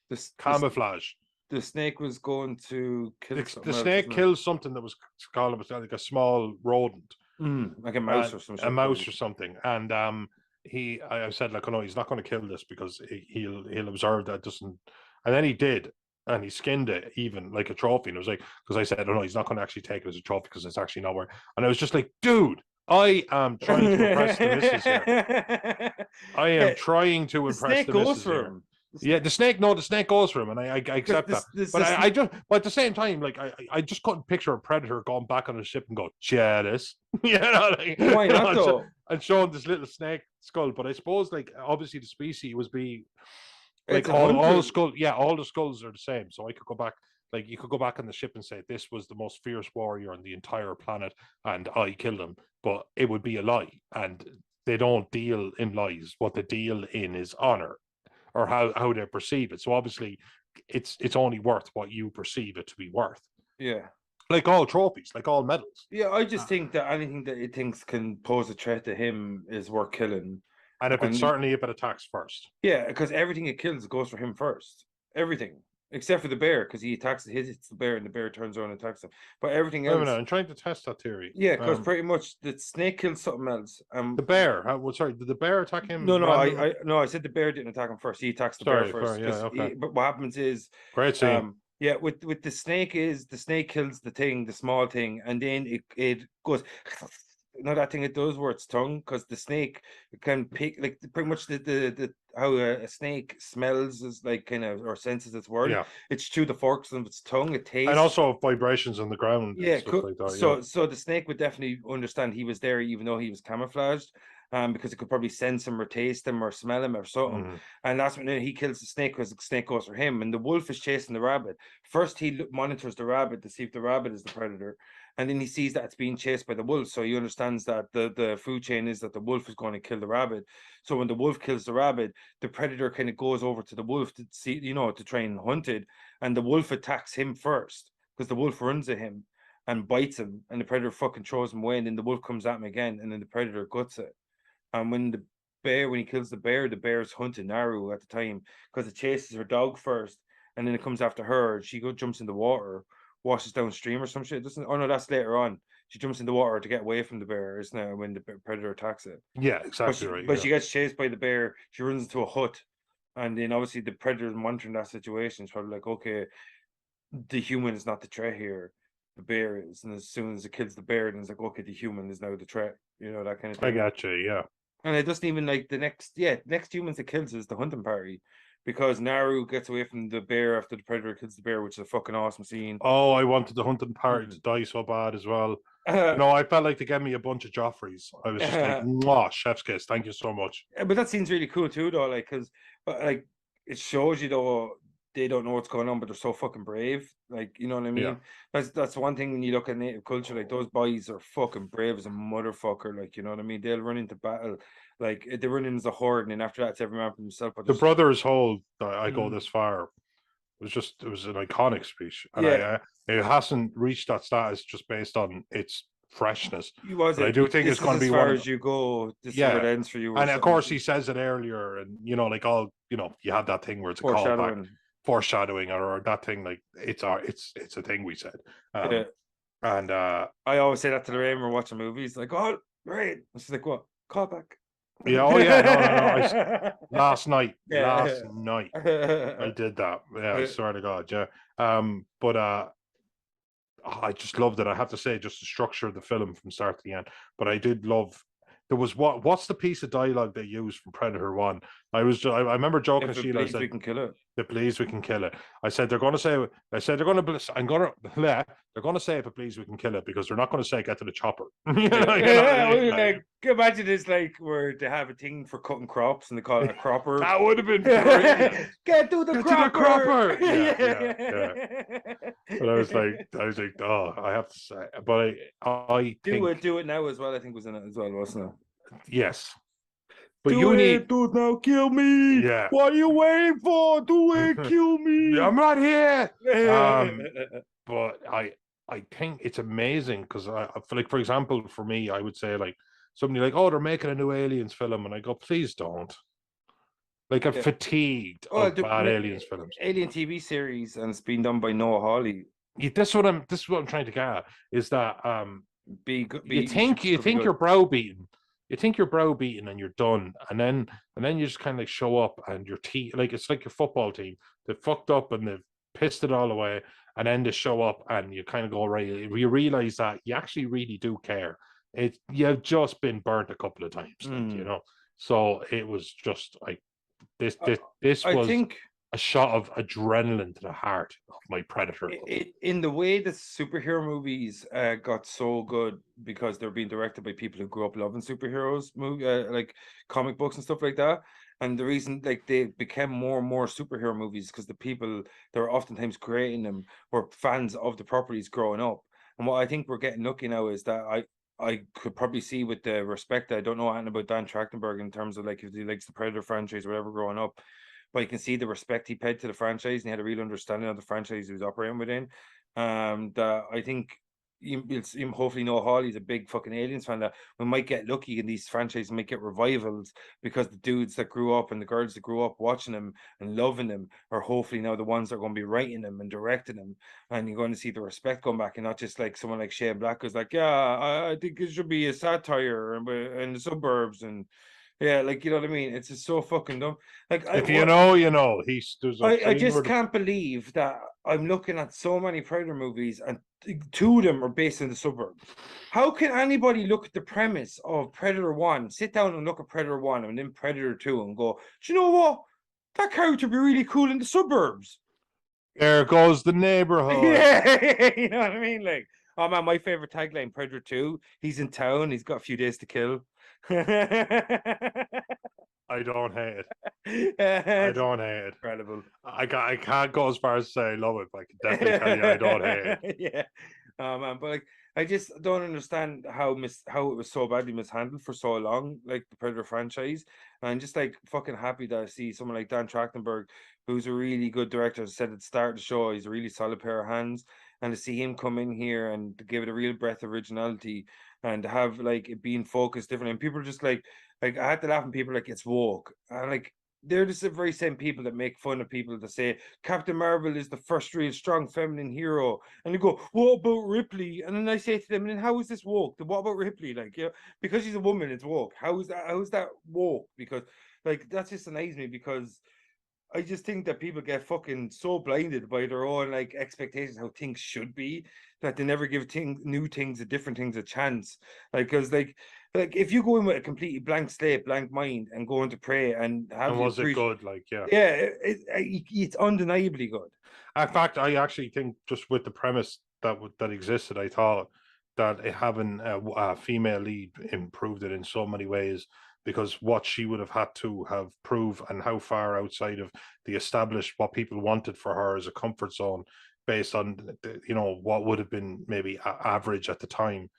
This camouflage. the snake was going to kill something The else, snake wasn't it? kills something that was called like a small rodent, Like a mouse or some a shit, mouse probably. or something, and I said like, oh no, he's not going to kill this because he'll observe that it doesn't, and then he did, and he skinned it even like a trophy, and it was like because I said, oh no, he's not going to actually take it as a trophy because it's actually not worth, and I was just like, dude, I am trying to impress the missus here. I am trying to The impress snake the goes missus for here. him. Yeah, the snake. No, the snake goes for him, and I accept that. But I just, but at the same time, like I just couldn't picture a predator going back on the ship and go jealous, you know, like, Why you know, not though? and showing this little snake skull. But I suppose, like, obviously, the species was be like It's a all hunter. skull. Yeah, all the skulls are the same. So I could go back. Like you could go back on the ship and say this was the most fierce warrior on the entire planet, and I killed him. But it would be a lie, and they don't deal in lies. What they deal in is honor, or how they perceive it. So obviously, it's only worth what you perceive it to be worth. Yeah. Like all trophies, like all medals. Yeah, I just think that anything that it thinks can pose a threat to him is worth killing. And if And if it attacks first. yeah, because everything it kills goes for him first. Everything. Except for the bear, because he attacks hits the bear and the bear turns around and attacks him. But everything Wait a else. minute, I'm trying to test that theory. Yeah, because pretty much the snake kills something else. The bear. Sorry, did the bear attack him No, randomly? I said the bear didn't attack him first. He attacks the bear Sorry, first. yeah, okay. But what happens is, Great scene. yeah, with the snake is the snake kills the thing, the small thing, and then it goes. No, that thing it does where its tongue, because the snake can pick like pretty much the how a snake smells is like kind of or senses its world. Yeah. It's through the forks of its tongue. It tastes. And also vibrations on the ground Yeah, and stuff like that. so the snake would definitely understand he was there even though he was camouflaged, because it could probably sense him or taste him or smell him or something. Mm. And that's when he kills the snake because the snake goes for him, and the wolf is chasing the rabbit. First, he monitors the rabbit to see if the rabbit is the predator, and then he sees that it's being chased by the wolf. So he understands that the food chain is that the wolf is going to kill the rabbit. So when the wolf kills the rabbit, the predator kind of goes over to the wolf to see, to try and hunt it, and the wolf attacks him first because the wolf runs at him and bites him, and the predator fucking throws him away, and then the wolf comes at him again, and then the predator guts it. And when he kills the bear's hunting Naru at the time because it chases her dog first, and then it comes after her. She jumps in the water, washes downstream or some shit. Doesn't? Oh no, that's later on. She jumps in the water to get away from the bear, isn't it? When the predator attacks it. Yeah, exactly right. But she gets chased by the bear. She runs into a hut, and then obviously the predator is monitoring that situation. It's probably like, okay, the human is not the threat here. The bear is, and as soon as it kills the bear, then it's like, okay, the human is now the threat. That kind of thing. I got you. Yeah. And it doesn't even like the next humans it kills is the hunting party, because Naru gets away from the bear after the predator kills the bear, which is a fucking awesome scene. Oh, I wanted the hunting party to die so bad as well. I felt like they gave me a bunch of Joffreys. I was just like, "Mwah, chef's kiss. Thank you so much." But that scene's really cool too, though. Like, like it shows you though they don't know what's going on, but they're so fucking brave. Like, you know what I mean? Yeah. That's one thing when you look at native culture. Like, those boys are fucking brave as a motherfucker. Like, you know what I mean? They'll run into battle. Like, they run in as a horde, and then after that, it's every man for himself. But The brothers hold that I go this far it was an iconic speech, and it hasn't reached that status just based on its freshness. But I do think it's going to be as far as you go. This is where it ends for you. And of course, he says it earlier, and like all you have that thing where it's a callback, foreshadowing, or that thing like it's a thing we said. And I always say that to Lorraine when we're watching movies, like, oh, right. She's like, what? Callback. Yeah, oh yeah, no. Last night, I did that. Yeah, I swear to God, yeah. But I just loved it. I have to say, just the structure of the film from start to the end. But I did love. There was what's the piece of dialogue they used from Predator 1? I remember joking to Sheila. I said, we can kill it. If it bleeds, we can kill it. I said they're going to say. They're going to say if it bleeds, we can kill it, because they're not going to say get to the chopper. Can you imagine it's like where they have a thing for cutting crops and they call it a cropper. That would have been brilliant. Get to the Get to the cropper. cropper. Yeah. But I was like, oh, I have to say, but I think Do it now as well. I think was in it as well, wasn't it? yes. But Do you need, it now, kill me. yeah. What are you waiting for? Do it, kill me. I'm not here. But I think it's amazing because I feel like, for example, for me, I would say like somebody like, oh, they're making a new Aliens film, and I go, please don't. Like I'm fatigued of bad Aliens films. Alien TV series, and it's been done by Noah Hawley. Yeah, this is what I'm trying to get at, is that you think you're browbeaten. You think you're browbeaten and you're done, and then you just kind of like show up and your team, like it's like your football team. They fucked up and they've pissed it all away, and then they show up and you kind of go, right, you realize that you actually really do care. You've just been burnt a couple of times, like, you know. So it was just like this was a shot of adrenaline to the heart of my Predator. In the way that superhero movies got so good because they're being directed by people who grew up loving superheroes, like comic books and stuff like that. And the reason like they became more and more superhero movies because the people that were oftentimes creating them were fans of the properties growing up. And what I think we're getting lucky now is that I could probably see with the respect. I don't know anything about Dan Trachtenberg in terms of like if he likes the Predator franchise or whatever growing up, but you can see the respect he paid to the franchise and he had a real understanding of the franchise he was operating within. That I think you hopefully know Hawley's a big fucking Aliens fan, that we might get lucky and these franchises might get revivals because the dudes that grew up and the girls that grew up watching them and loving them are hopefully now the ones that are going to be writing them and directing them, and you're going to see the respect come back and not just like someone like Shane Black who's like, yeah, I think it should be a satire in the suburbs and yeah, like you know what I mean. It's just so fucking dumb. Like if you know, you know. I just can't believe that I'm looking at so many Predator movies and two of them are based in the suburbs. How can anybody look at the premise of Predator 1, sit down and look at Predator 1 and then Predator 2 and go, do you know what? That character would be really cool in the suburbs. There goes the neighborhood. Yeah, you know what I mean? Like, oh man, my favorite tagline, Predator 2, he's in town, he's got a few days to kill. I don't hate it. I don't hate it. Incredible. I can't go as far as to say I love it, but I can definitely tell you I don't hate it. Yeah. Man, but like I just don't understand how it was so badly mishandled for so long, like the Predator franchise. And I'm just like fucking happy that I see someone like Dan Trachtenberg, who's a really good director, as I said at the start of the show, he's a really solid pair of hands. And to see him come in here and to give it a real breath of originality and to have like it being focused different. And people are just like I had to laugh when people like it's woke. And like they're just the very same people that make fun of people that say Captain Marvel is the first real strong feminine hero, and they go, "What about Ripley?" And then I say to them, "And how is this woke? What about Ripley? Like, you know, because she's a woman, it's woke. How is that? How is that woke? Because like that just annoys me because I just think that people get fucking so blinded by their own like expectations how things should be that they never give new things, different things a chance. Like, because like if you go in with a completely blank slate, blank mind, and go into Prey and have and was it good? Like, yeah, it's undeniably good. In fact, I actually think just with the premise that existed, I thought that having a female lead improved it in so many ways. Because what she would have had to have proved and how far outside of the established what people wanted for her as a comfort zone based on what would have been maybe average at the time,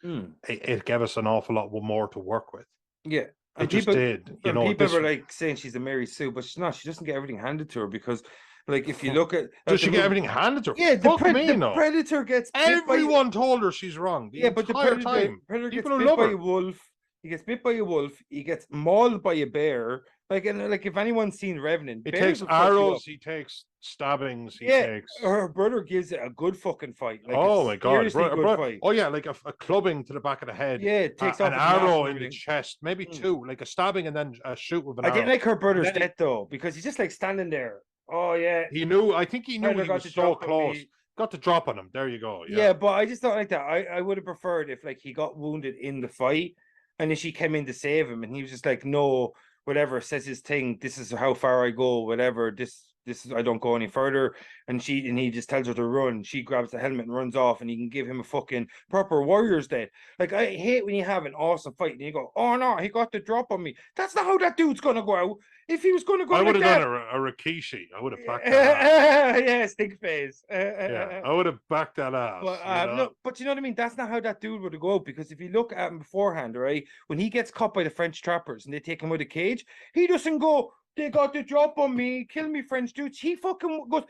it gave us an awful lot more to work with. Yeah, it just did. People were like saying she's a Mary Sue, but she's not. She doesn't get everything handed to her because, like, if you look at does she get everything handed to her? Yeah, the Predator gets. Everyone told her she's wrong. But the Predator gets bit by a wolf. He gets bit by a wolf. He gets mauled by a bear. Like, and like, if anyone's seen Revenant, he takes arrows. He takes stabbings. He takes. Her brother gives it a good fucking fight. Like, oh my god! Fight. Oh yeah, like a clubbing to the back of the head. Yeah, it takes off an arrow in the chest, maybe two, like a stabbing and then a shoot with an arrow. I didn't like her brother's death though because he's just like standing there. Oh yeah, he knew. I think he knew he was so close. Got the drop on him. There you go. Yeah, but I just don't like that. I would have preferred if like he got wounded in the fight. And then she came in to save him, and he was just like, "No, whatever, says his thing. This is how far I go. Whatever. This this is I don't go any further. And he just tells her to run. She grabs the helmet and runs off, and he can give him a fucking proper warrior's death. Like, I hate when you have an awesome fight and you go, oh no, he got the drop on me. That's not how that dude's gonna go out. If he was gonna go I would like have that, done a Rikishi. I would have backed that up. yeah, stink face. Yeah, I would have backed that ass. But You know? no, but you know what I mean? That's not how that dude would go out, because if you look at him beforehand, right, when he gets caught by the French trappers and they take him out of the cage, he doesn't go, they got the drop on me, kill me, French dudes. He fucking goes,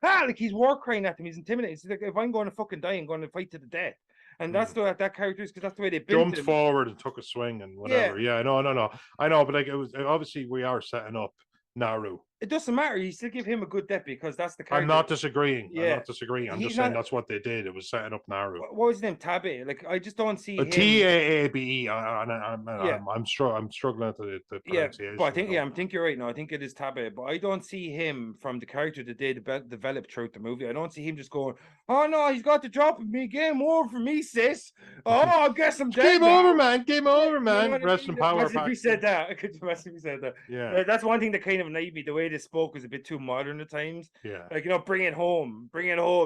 like he's war crying at them. He's intimidated. He's like, if I'm going to fucking die, I'm going to fight to the death. And that's the that character is, because that's the way they built jumped him. forward and took a swing and whatever. Yeah, no, I know, but like it was obviously we are setting up Naru. It doesn't matter. You still give him a good death because that's the character. I'm not disagreeing. Yeah. I'm not disagreeing. I'm just saying that's what they did. It was setting up Naru. What was his name? Tabe. Like, I just don't see him. Taabe. I'm struggling at the pronunciation. But I think you're right. No, I think it is Tabe. But I don't see him from the character that they developed throughout the movie. I don't see him just going, oh no, he's got the drop of me. Game over for me, sis. Oh, I guess I'm dead. Game over, man. Game over, man. You know Wrestling power. Imagine if we said that. Could you imagine if we said that? Yeah. That's one thing that kind of annoyed me. The way they spoke was a bit too modern at times. Yeah. Like, bring it home.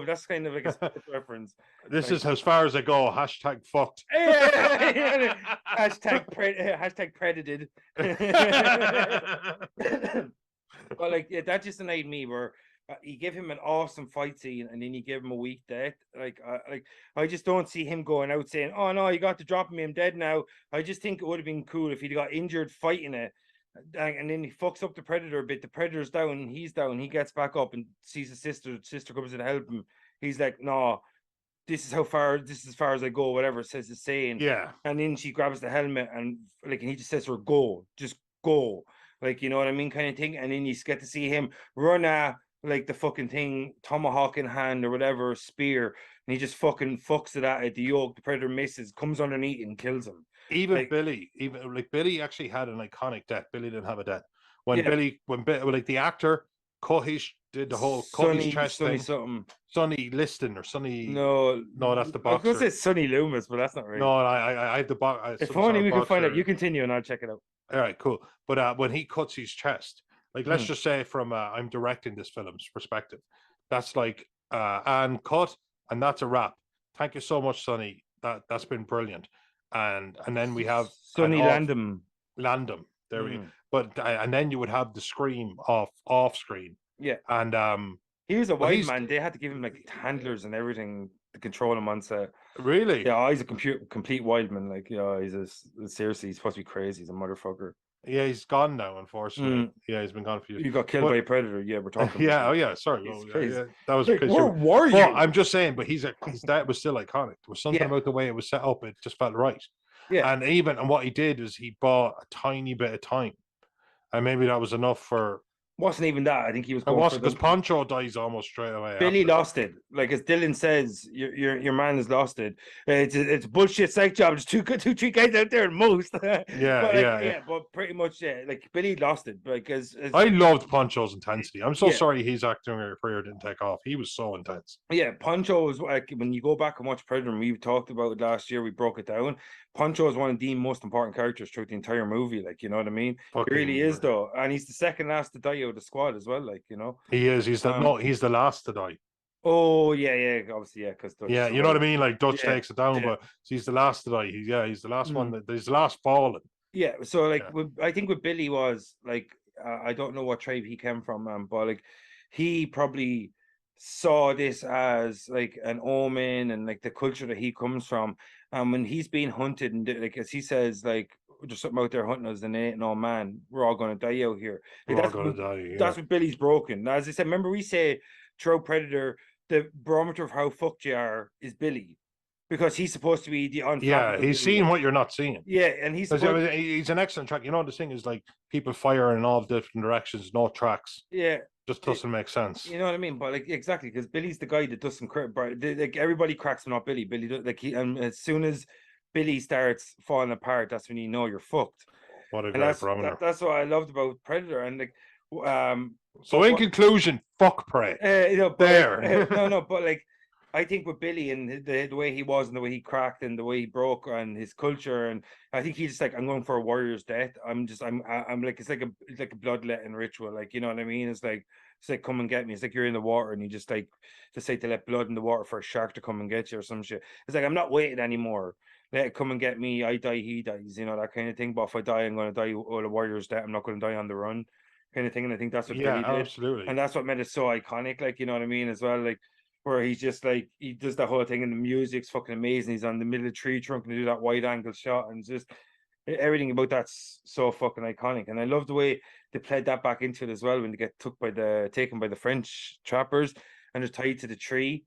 That's kind of like a sports reference. This is as far as I go. Hashtag fucked. Hashtag credited. But like, that just annoyed me, where you give him an awesome fight scene and then you give him a weak death. I just don't see him going out saying, oh no, you got to drop me, I'm dead now. I just think it would have been cool if he'd got injured fighting it, and then he fucks up the Predator a bit. The Predator's down, he's down, he gets back up and sees his sister comes in to help him. He's like, no, this is as far as I go, whatever it says it's saying. Yeah. And then she grabs the helmet and he just says to her, go, just go. Like, you know what I mean, kind of thing. And then you get to see him run like the fucking thing, tomahawk in hand or whatever, spear, and he just fucking fucks it at the yoke. The Predator misses, comes underneath and kills him. Billy actually had an iconic death. Billy didn't have a death. When the actor did the whole cut his chest thing. Sonny Liston or Sonny. No, that's the boxer. I was gonna say Sonny Loomis, but that's not right. No, I have the box. If only we could find out. You continue and I'll check it out. All right, cool. But when he cuts his chest, like let's just say from I'm directing this film's perspective, that's like and cut, and that's a wrap. Thank you so much, Sonny. That's been brilliant. And then we have Sonny Landham. There we go. But and then you would have the scream off screen. Yeah. And he was a wild man. They had to give him like handlers and everything to control him on set. Really? Yeah, he's a complete wild man. Like, seriously, he's supposed to be crazy. He's a motherfucker. Yeah, he's gone now, unfortunately. Yeah, he's been gone for years. You got killed by a predator. Yeah, we're talking. Yeah, oh yeah, sorry. That was like, where were you? Well, I'm just saying, but his death was still iconic. There was something about the way it was set up. It just felt right. Yeah. And what he did is he bought a tiny bit of time. And maybe that was enough for. Wasn't even that. I think he was. It wasn't, because Poncho dies almost straight away. Billy lost it. Like, as Dylan says, your man has lost it. It's a bullshit psych job. There's two, 3 guys out there at most. Yeah. But pretty much, like Billy lost it. Because I loved Poncho's intensity. I'm so sorry his acting career didn't take off. He was so intense. Yeah, Poncho was like, when you go back and watch Predator, and we talked about it last year, we broke it down. Poncho is one of the most important characters throughout the entire movie. Like, you know what I mean? He really is, though, and he's the second last to die out of the squad as well. Like, he is. He's the last to die. Oh yeah, obviously, yeah, because you know what I mean. Like, Dutch takes it down, but he's the last to die. He's the last one. He's the last fallen. Yeah. So I think with Billy was like, I don't know what tribe he came from, but like he probably saw this as like an omen and like the culture that he comes from. And when he's being hunted, and like as he says, like, there's something out there hunting us, and ain't no man. We're all gonna die out here. Like, we're all gonna die. That's what Billy's broken. As I said, remember we say through Predator, the barometer of how fucked you are is Billy, because he's supposed to be the he's seeing what you're not seeing. Yeah, and he's an excellent track. You know, the thing is, like, people fire in all different directions, no tracks. Yeah. Just doesn't make sense. You know what I mean? But like, exactly, because Billy's the guy that doesn't like, everybody cracks him, not Billy. Billy does, like, and as soon as Billy starts falling apart, that's when you know you're fucked. What a great barometer. That's what I loved about Predator. And like, so in conclusion, fuck Prey. But like, I think with Billy and the way he was and the way he cracked and the way he broke and his culture, and I think he's just like, I'm going for a warrior's death. I'm like, it's like a bloodletting ritual. Like, you know what I mean? It's like, It's like, come and get me. It's like you're in the water and you just like decide to let blood in the water for a shark to come and get you or some shit. It's like, I'm not waiting anymore. Let it come and get me. I die, he dies, you know, that kind of thing. But if I die, I'm going to die. All the warriors dead. I'm not going to die on the run, kind of thing. And I think that's what Yeah, Vinny did. absolutely. And that's what made it so iconic. Like, you know what I mean, as well. Like, where he's just like, he does that whole thing and the music's fucking amazing. He's on the middle of the tree trunk and do that wide angle shot and just everything about that's so fucking iconic. And I love the way they played that back into it as well when they get taken by the French trappers and they're tied to the tree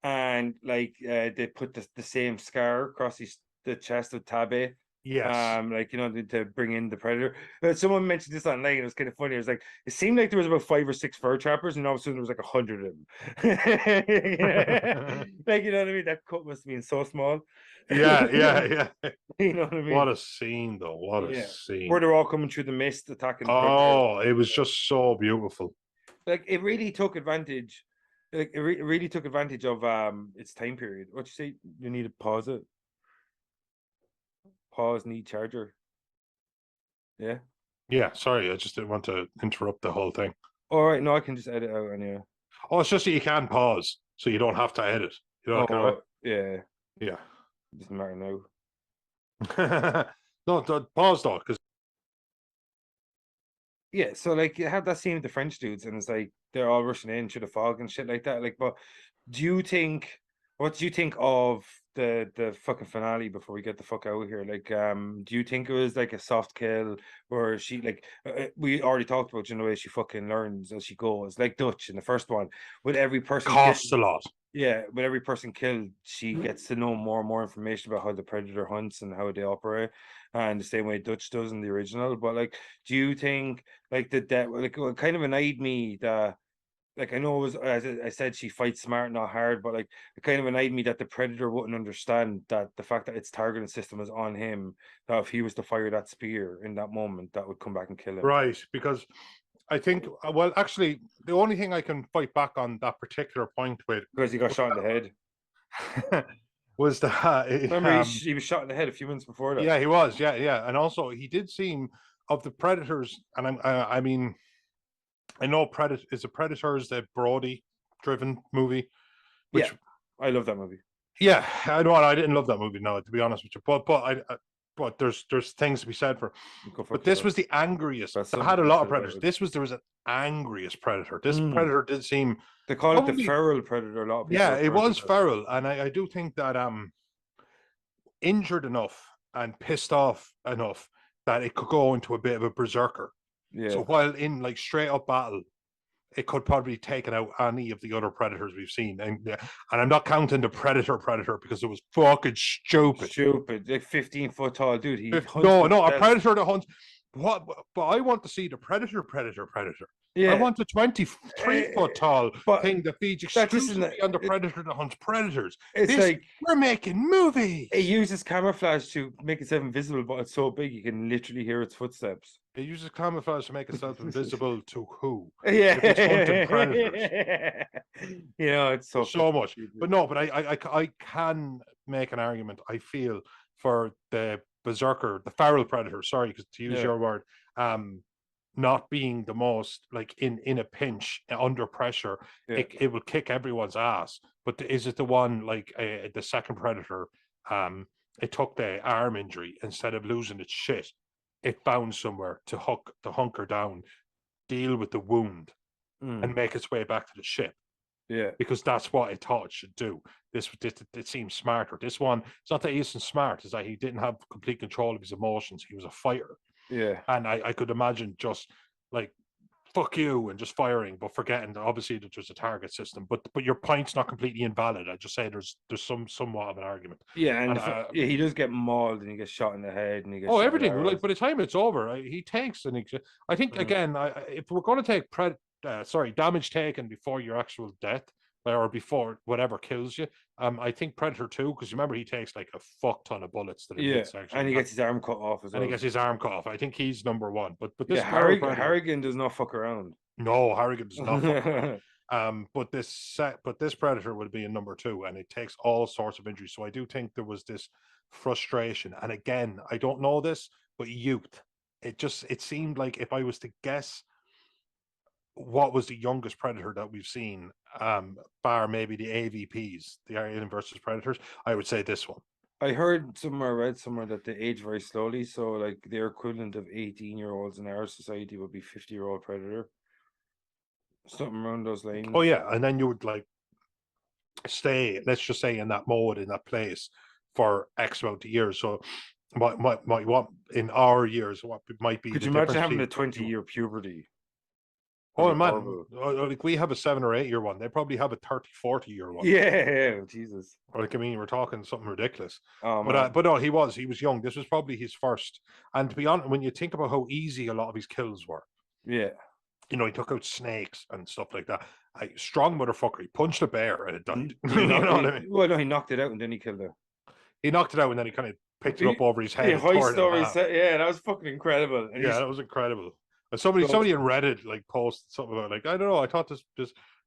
and like they put the same scar across the chest of Tabe. Yes. Like, you know, to bring in the predator. Someone mentioned this online. It was kind of funny. It was like it seemed like there was about 5 or 6 fur trappers, and all of a sudden there was like 100 of them. Like, you know what I mean? That cut must have been so small. Yeah, yeah. You know what I What mean? a scene, though. What a Yeah. Where scene. they're all coming through the mist, attacking the predator. Oh, it was just so beautiful. Like it really took advantage. Like it really took advantage of its time period. What you say? You need to pause it. Pause. Need charger. Yeah. Yeah, sorry, I just didn't want to interrupt the whole thing. All right. No, I can just edit out anyway. Oh, it's just that you can pause, so you don't have to edit. You know that kind of way? Oh yeah. Yeah. Doesn't matter now. No, pause though, because Yeah, so like you have that scene with the French dudes, and it's like they're all rushing in through the fog and shit like that. Like, but do you think what do you think of the fucking finale before we get the fuck out of here? Like, do you think it was like a soft kill or she like we already talked about, you know, the way she fucking learns as she goes, like Dutch in the first one, with every person killed, costs a lot. yeah, with every person killed, she gets to know more and more information about how the predator hunts and how they operate, and the same way Dutch does in the original. But like, do you think like that like what kind of annoyed me that like I know it was as I said she fights smart not hard, but like it kind of annoyed me that the predator wouldn't understand that the fact that its targeting system is on him, that if he was to fire that spear in that moment, that would come back and kill him Right, because I think, well, actually, the only thing I can fight back on that particular point with because he got shot in the head. was that, Remember, he was shot in the head a few minutes before that. yeah, he was, yeah, and also he did seem of the Predators, and I mean, I know Predator is the Brody driven movie, Yeah, which I love that movie. yeah, I know I didn't love that movie, no, to be honest with you, but there's things to be said for. Go fuck But this yourself. was the angriest. That's I had a something I lot of said about predators. it. There was an angriest predator. This Mm. predator did seem They call it the probably, feral predator. A lot of people yeah, it refer to was it. feral, and I do think that injured enough and pissed off enough that it could go into a bit of a berserker. Yeah. So while in like straight up battle, it could probably taken out any of the other predators we've seen, and I'm not counting the predator because it was fucking stupid. Stupid. Like 15 foot tall dude. He hunts No, a himself. predator that hunts. What? But I want to see the predator. I Yeah. want a 23-foot tall But thing that feeds that just isn't exclusively on the predator that hunts predators. it's This like we're making movies. it uses camouflage to make itself invisible, but it's so big you can literally hear its footsteps. It uses camouflage to make itself invisible to who? Yeah. If it's hunting predators. You know, it's so So fucking much. stupid. But no, but I can make an argument, I feel, for the berserker, the feral predator, sorry, because to use Yeah. your word, not being the most like in a pinch under pressure, Yeah. it will kick everyone's ass. But is it the one like the second predator? It took the arm injury instead of losing its shit. It bound somewhere to hunker down, deal with the wound, and make its way back to the ship. Yeah. Because that's what it thought it should do. It seems smarter. This one, it's not that he isn't smart, it's that he didn't have complete control of his emotions. He was a fighter. Yeah. And I could imagine just like fuck you and just firing, but forgetting that obviously that there's a target system. But your point's not completely invalid. I just say there's somewhat of an argument. Yeah, and And yeah, he does get mauled and he gets shot in the head and he gets oh, shot with everything. Like arrows. by the time it's over, he takes and I think again, if we're going to take damage taken before your actual death or before whatever kills you, I think Predator 2, because remember he takes like a fuck ton of bullets to the Yeah, midsection, and he gets his arm cut off as and he well. gets his arm cut off. I think he's number one. But this Yeah, Harrigan does not fuck around. no, Harrigan does not fuck around. But this Predator would be in number 2, and it takes all sorts of injuries. So I do think there was this frustration. And again, I don't know this, but youth. It seemed like if I was to guess, what was the youngest predator that we've seen, bar maybe the AVPs, the Alien versus Predators, I would say this one. I heard somewhere, read somewhere that they age very slowly. So like their equivalent of 18-year-olds in our society would be 50-year-old predator. Something around those lines. Oh yeah, and then you would like stay, let's just say, in that mode, in that place for X amount of years. So what in our years, what might be Could the you imagine difference having a between 20-year puberty? oh That'd be man, horrible. like we have a 7 or 8 year one. They probably have a 30, 40 year one. Yeah, Jesus. Like I mean, we're talking something ridiculous. Oh But man. but no, he was young. This was probably his first. And to be honest, when you think about how easy a lot of his kills were, Yeah. you know, he took out snakes and stuff like that. Strong motherfucker. He punched a bear and it died. He You know knocked, what I mean? well, no, he knocked it out and then he killed it. He knocked it out and then he kind of picked it up over his head Yeah, and high tore it in story half. yeah, that was fucking incredible. And Yeah, that was incredible. And somebody in Reddit like posted something about like, I don't know, I thought this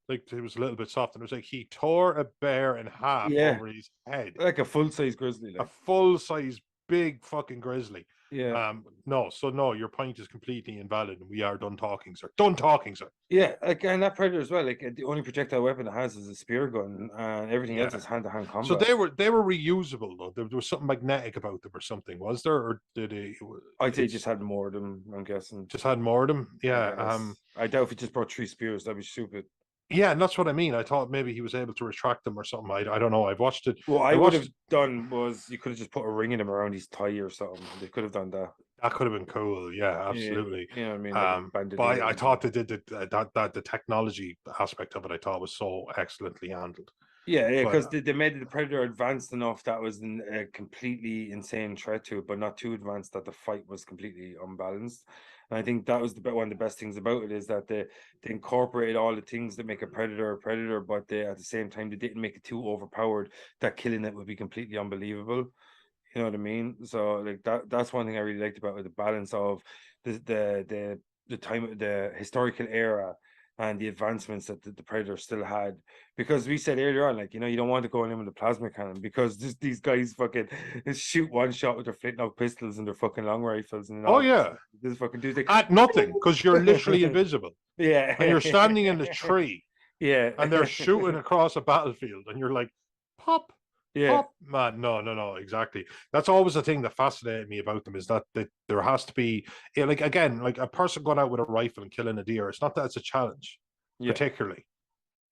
like it was a little bit soft, and it was like he tore a bear in half over his head. like a full-size grizzly, A like. full-size big fucking grizzly. Yeah. No, your point is completely invalid, and we are done talking, sir. Done talking, sir. Yeah, like, and that predator as well. Like the only projectile weapon it has is a spear gun, and everything else is hand-to-hand combat. So they were reusable though. There was something magnetic about them or something, was there? Or did they? I'd say just had more of them. I'm guessing. Just had more of them. Yeah. I doubt if he just brought 3 spears, that'd be stupid. Yeah, and that's what I mean. I thought maybe he was able to retract them or something. I don't know. I've watched it. What I would have done was you could have just put a ring in him around his tie or something. They could have done that. That could have been cool. Yeah, absolutely. You know what I mean? Like but I thought they did that the technology aspect of it, I thought was so excellently handled. Yeah, because they made the predator advanced enough that was a completely insane threat to it, but not too advanced that the fight was completely unbalanced. And I think that was one of the best things about it, is that they incorporated all the things that make a predator, but they at the same time they didn't make it too overpowered that killing it would be completely unbelievable. You know what I mean? So like that's one thing I really liked about it, the balance of the time, the historical era, and the advancements that the Predator still had. Because we said earlier on, like, you know, you don't want to go in with a plasma cannon because these guys fucking shoot one shot with their flintlock pistols and their fucking long rifles. And this fucking dude at nothing, because you're literally invisible. Yeah, and you're standing in the tree. Yeah, and they're shooting across a battlefield, and you're like, pop. Yeah, man, no, exactly. That's always the thing that fascinated me about them, is that there has to be, like, again, like a person going out with a rifle and killing a deer. It's not that it's a challenge, particularly,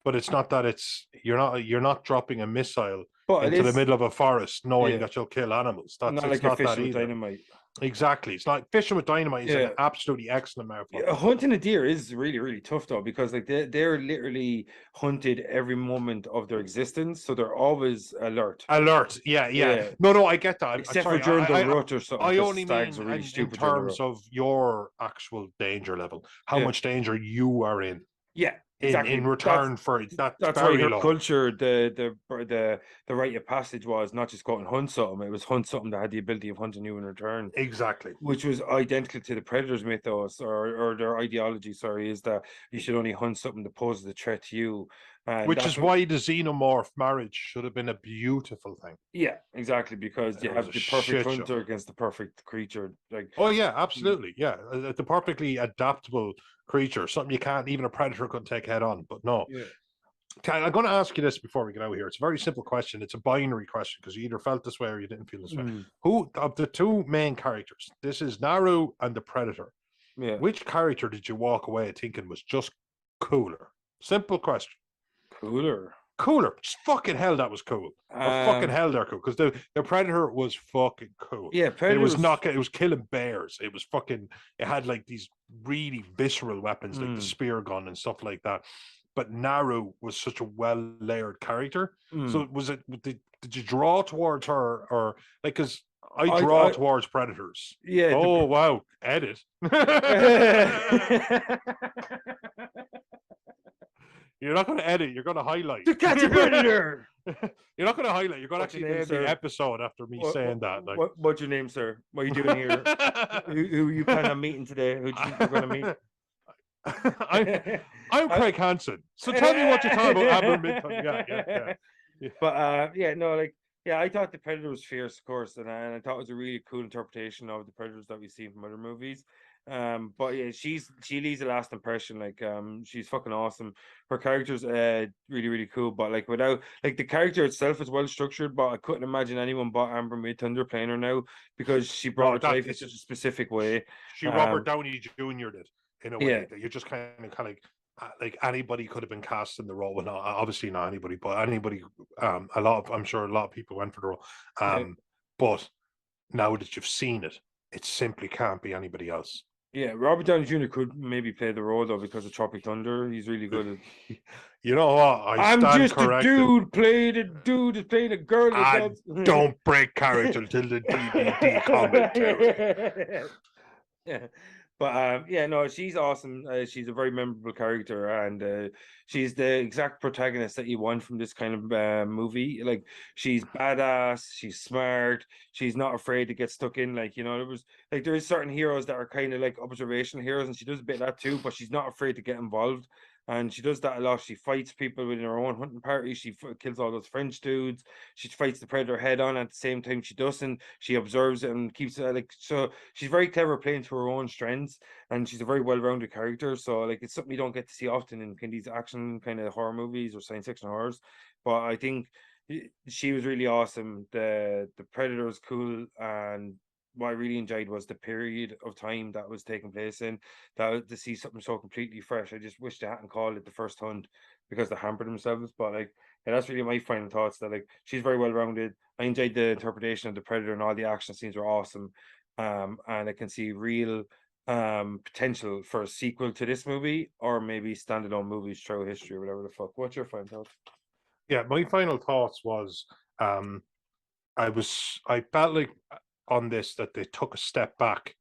but it's not that you're not dropping a missile into the middle of a forest knowing that you'll kill animals. That's not like not you're that fishing with either. dynamite. Exactly. It's like fishing with dynamite is an absolutely excellent metaphor. Hunting a deer is really, really tough though, because like they're literally hunted every moment of their existence, so they're always alert. Yeah. No, I get that. Except for during the rut or something. I only mean really in terms of your actual danger level, how much danger you are in. Yeah. Exactly. In return for that's why her culture, the rite of passage was not just go out and hunt something, it was hunt something that had the ability of hunting you in return. Exactly. Which was identical to the predator's mythos, or their ideology, is that you should only hunt something that poses a threat to you. Which is why the xenomorph marriage should have been a beautiful thing. Yeah, exactly, because you have the perfect hunter against the perfect creature. Like, oh yeah, absolutely, yeah, the perfectly adaptable creature, something you can't, even a predator couldn't take head on. But no, I'm going to ask you this before we get out here. It's a very simple question. It's a binary question, because you either felt this way or you didn't feel this way. Who of the two main characters, this is Naru and the Predator, which character did you walk away thinking was just cooler? Simple question. Cooler. Just fucking hell, that was cool. Fucking hell, they're cool, because the Predator was fucking cool. Yeah, Predator it was killing bears. It was fucking. It had like these really visceral weapons, like the spear gun and stuff like that. But Naru was such a well layered character. So was it? Did you draw towards her, or like? Because I draw towards Predators. Yeah. Oh wow! Edit. You're not going to edit. You're going to highlight. To catch a predator. You're not going to highlight. You're going to actually name the episode after me saying that. Like, what's your name, sir? What are you doing here? who you kind of meeting today? Who you going to meet? I'm Craig Hansen. So tell me what you thought about Amber Midtown. Yeah. But I thought the Predator was fierce, of course, and I thought it was a really cool interpretation of the Predators that we've seen from other movies. But yeah, she leaves a lasting impression. Like, she's fucking awesome. Her character's really, really cool. But like, without like, the character itself is well structured, but I couldn't imagine anyone but Amber Midthunder playing her now, because she brought No, her to that life in such a specific way. she Robert Um, Downey Jr. did, in a yeah, way that you're just kind of like anybody could have been cast in the role. Well, not obviously not anybody, but anybody. I'm sure a lot of people went for the role. yeah. But now that you've seen it, it simply can't be anybody else. Yeah, Robert Downey Jr. could maybe play the role though, because of Tropic Thunder. He's really good at. You know what? I I'm stand just a corrected. dude playing a dude is playing a girl that I does. don't break character till the DVD commentary. Yeah, but yeah, no, she's awesome. She's a very memorable character, and she's the exact protagonist that you want from this kind of movie. Like, she's badass, she's smart, she's not afraid to get stuck in. Like, there was like, there is certain heroes that are kind of like observational heroes, and she does a bit of that too. But she's not afraid to get involved. And she does that a lot. She fights people within her own hunting party. She kills all those French dudes. She fights the predator head on. At the same time, she doesn't. She observes it and keeps it like so. She's very clever playing to her own strengths, and she's a very well-rounded character. So like, it's something you don't get to see often in these action kind of horror movies or science fiction horrors. But I think she was really awesome. The predator was cool, and what I really enjoyed was the period of time that was taking place in. That to see something so completely fresh. I just wish they hadn't called it the first hunt, because they hampered themselves. But like, yeah, that's really my final thoughts. That like, she's very well rounded. I enjoyed the interpretation of the predator, and all the action scenes were awesome. And I can see real potential for a sequel to this movie, or maybe standalone movies throughout history, or whatever the fuck. What's your final thoughts? Yeah, my final thoughts was um I felt like on this that they took a step back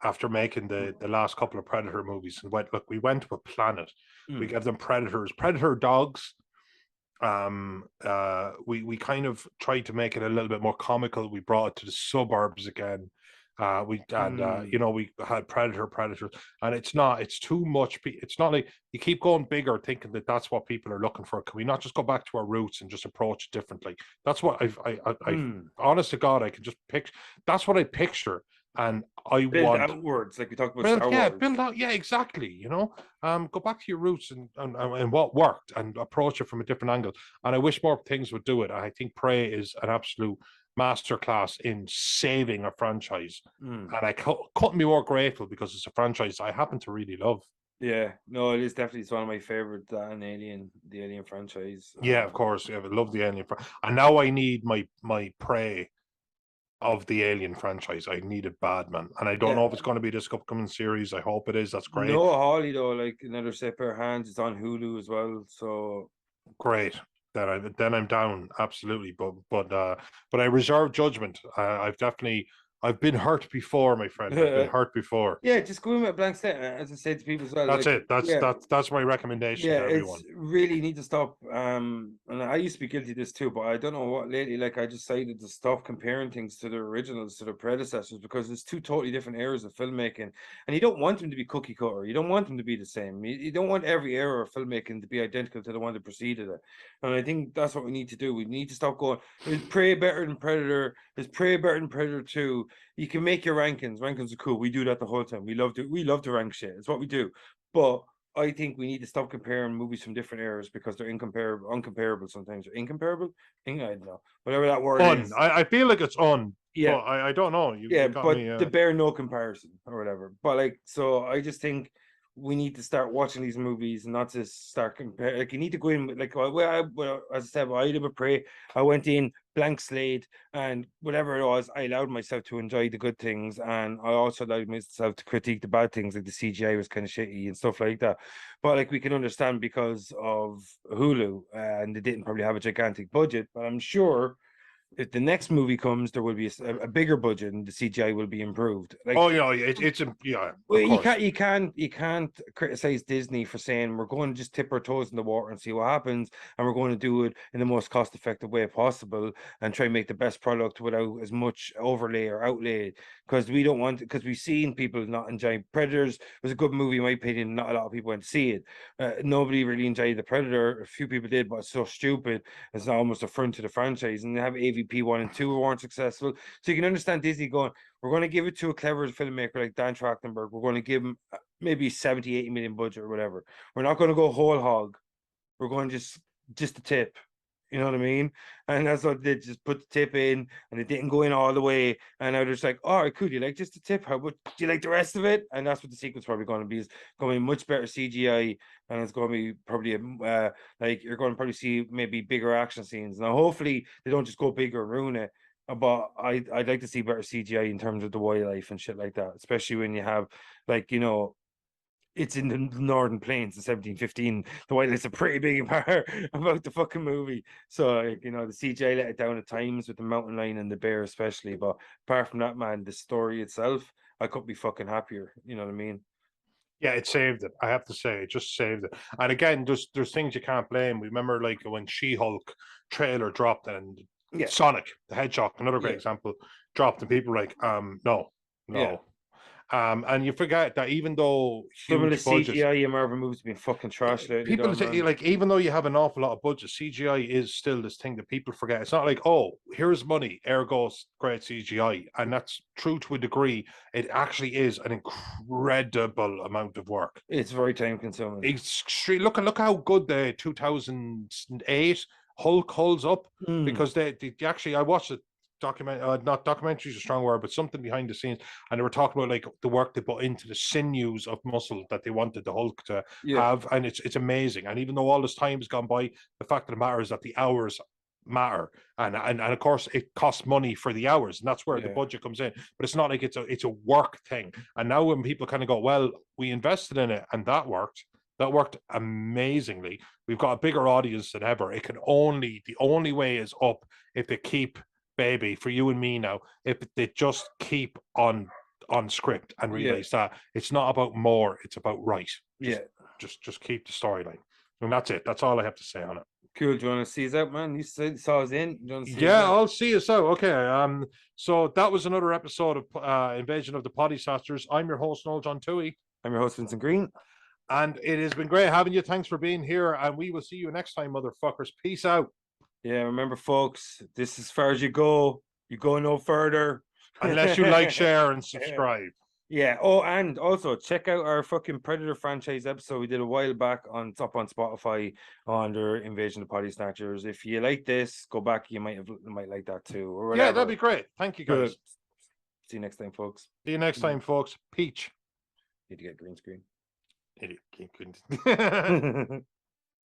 after making the last couple of Predator movies and went, look, we went to a planet, we Mm. gave them predator dogs. We kind of tried to make it a little bit more comical. We brought it to the suburbs again. Mm. We had predators, and it's too much. It's not like you keep going bigger, thinking that that's what people are looking for. Can we not just go back to our roots and just approach it differently? That's what I Mm. honest to God, I can just picture. That's what I picture, and I Build want outwards, like we talked about Star build Wars. out, yeah, exactly. Go back to your roots and what worked, and approach it from a different angle. And I wish more things would do it. I think Prey is an absolute masterclass in saving a franchise, Mm. and I couldn't be more grateful, because it's a franchise I happen to really love. Yeah, no, it is definitely, it's one of my favorite. An the Alien franchise. Yeah, of course. Yeah, I love the Alien, and now I need my Prey of the Alien franchise. I need it bad, man. And I don't know Yeah, if it's going to be this upcoming series. I hope it is. That's great. no Holly though, like another set pair of hands. It's on Hulu as well, so Great. Then I'm down, absolutely. But I reserve judgment. I've been hurt before, my friend. I've been hurt before. yeah, just go in with a blank slate. As I said to people as well, That's like, it. That's yeah, that's that's my recommendation yeah, to it's everyone. really need to stop. And I used to be guilty of this too, but I don't know what lately. Like, I decided to stop comparing things to the originals, to the predecessors, because it's two totally different eras of filmmaking, and you don't want them to be cookie cutter. You don't want them to be the same. You don't want every era of filmmaking to be identical to the one that preceded it. And I think that's what we need to do. We need to stop going, is Prey better than Predator? Is Prey better than Predator 2? You can make your rankings. Rankings are cool. We do that the whole time. We love to rank shit. It's what we do. But I think we need to stop comparing movies from different eras, because they're uncomparable sometimes. Or incomparable? I don't know. Whatever that word On. is. I feel like it's on, Yeah. but I don't know. You Yeah, got but me. the bear no comparison or whatever. But like, so I just think we need to start watching these movies and not just start compare. Like, you need to go in with, like, as I said, I did with Prey. I went in blank slate, and whatever it was, I allowed myself to enjoy the good things, and I also allowed myself to critique the bad things, like the CGI was kind of shitty and stuff like that. But like, we can understand because of Hulu, and they didn't probably have a gigantic budget, but I'm sure if the next movie comes, there will be a bigger budget, and the CGI will be improved. Like, Oh, yeah, well, of course. you can't criticize Disney for saying we're going to just tip our toes in the water and see what happens, and we're going to do it in the most cost-effective way possible, and try and make the best product without as much overlay or outlay. Because we don't want, because we've seen people not enjoying Predators. It was a good movie in my opinion. Not a lot of people went to see it. Nobody really enjoyed the Predator. A few people did, but it's so stupid. It's almost a front to the franchise. And they have AV RDP 1 and 2 weren't successful. So you can understand Disney going, we're going to give it to a clever filmmaker like Dan Trachtenberg. We're going to give him maybe 70, 80 million budget or whatever. We're not going to go whole hog. We're going just a tip. You know what I mean? And that's what they just put the tip in, and it didn't go in all the way. And I was just like, all right, cool. You like just the tip? How much do you like the rest of it? And that's what the sequel's probably going to be. It's going to be much better CGI, and it's going to be probably like you're going to probably see maybe bigger action scenes. Now, hopefully, they don't just go bigger and ruin it. But I'd like to see better CGI in terms of the wildlife and shit like that, especially when you have like it's in the Northern Plains in 1715. The wildlife's a pretty big part about the fucking movie. So, the CGI let it down at times with the mountain lion and the bear, especially. But apart from that, man, the story itself, I couldn't be fucking happier. You know what I mean? Yeah, it saved it. I have to say, it just saved it. And again, there's things you can't blame. We remember like when She-Hulk trailer dropped and Yeah. Sonic the Hedgehog, another great example, dropped, and people were like, no. Yeah. And you forget that even though Some of the huge budgets, CGI in Marvel movies have been fucking trash lately. people say, like, even though you have an awful lot of budget, CGI is still this thing that people forget. It's not like, oh, here's money, ergo great CGI, and that's true to a degree. It actually is an incredible amount of work. It's very time consuming. It's extreme. Look how good the 2008 Hulk holds up, because they actually, I watched it. Not documentary is a strong word, but something behind the scenes, and they were talking about like the work they put into the sinews of muscle that they wanted the Hulk to have, and it's amazing. And even though all this time has gone by, the fact of the matter is that the hours matter, and of course it costs money for the hours, and that's where the budget comes in. But it's not like it's a work thing. And now when people kind of go, well, we invested in it and that worked. That worked amazingly. We've got a bigger audience than ever. The only way is up if they keep, baby, for you and me now, if they just keep on script and realize that it's not about more, it's about right. Just keep the storyline. And that's it. That's all I have to say on it. Cool. Do you want to see us out, man? You saw us in. I'll see us out. Okay. So that was another episode of Invasion of the Podysasters. I'm your host, Noel John Toohey. I'm your host, Vincent Green. And it has been great having you. Thanks for being here. And we will see you next time, motherfuckers. Peace out. Yeah, remember, folks, this is as far as you go. You go no further. Unless you like, share, and subscribe. Yeah. Oh, and also check out our fucking Predator franchise episode we did a while back on Spotify under Invasion of the Potty Snatchers. If you like this, go back. You might like that too. Or whatever. Yeah, that'd be great. Thank you, guys. See you next time, folks. See you next time, folks. Peach. Need to get green screen. Idiot.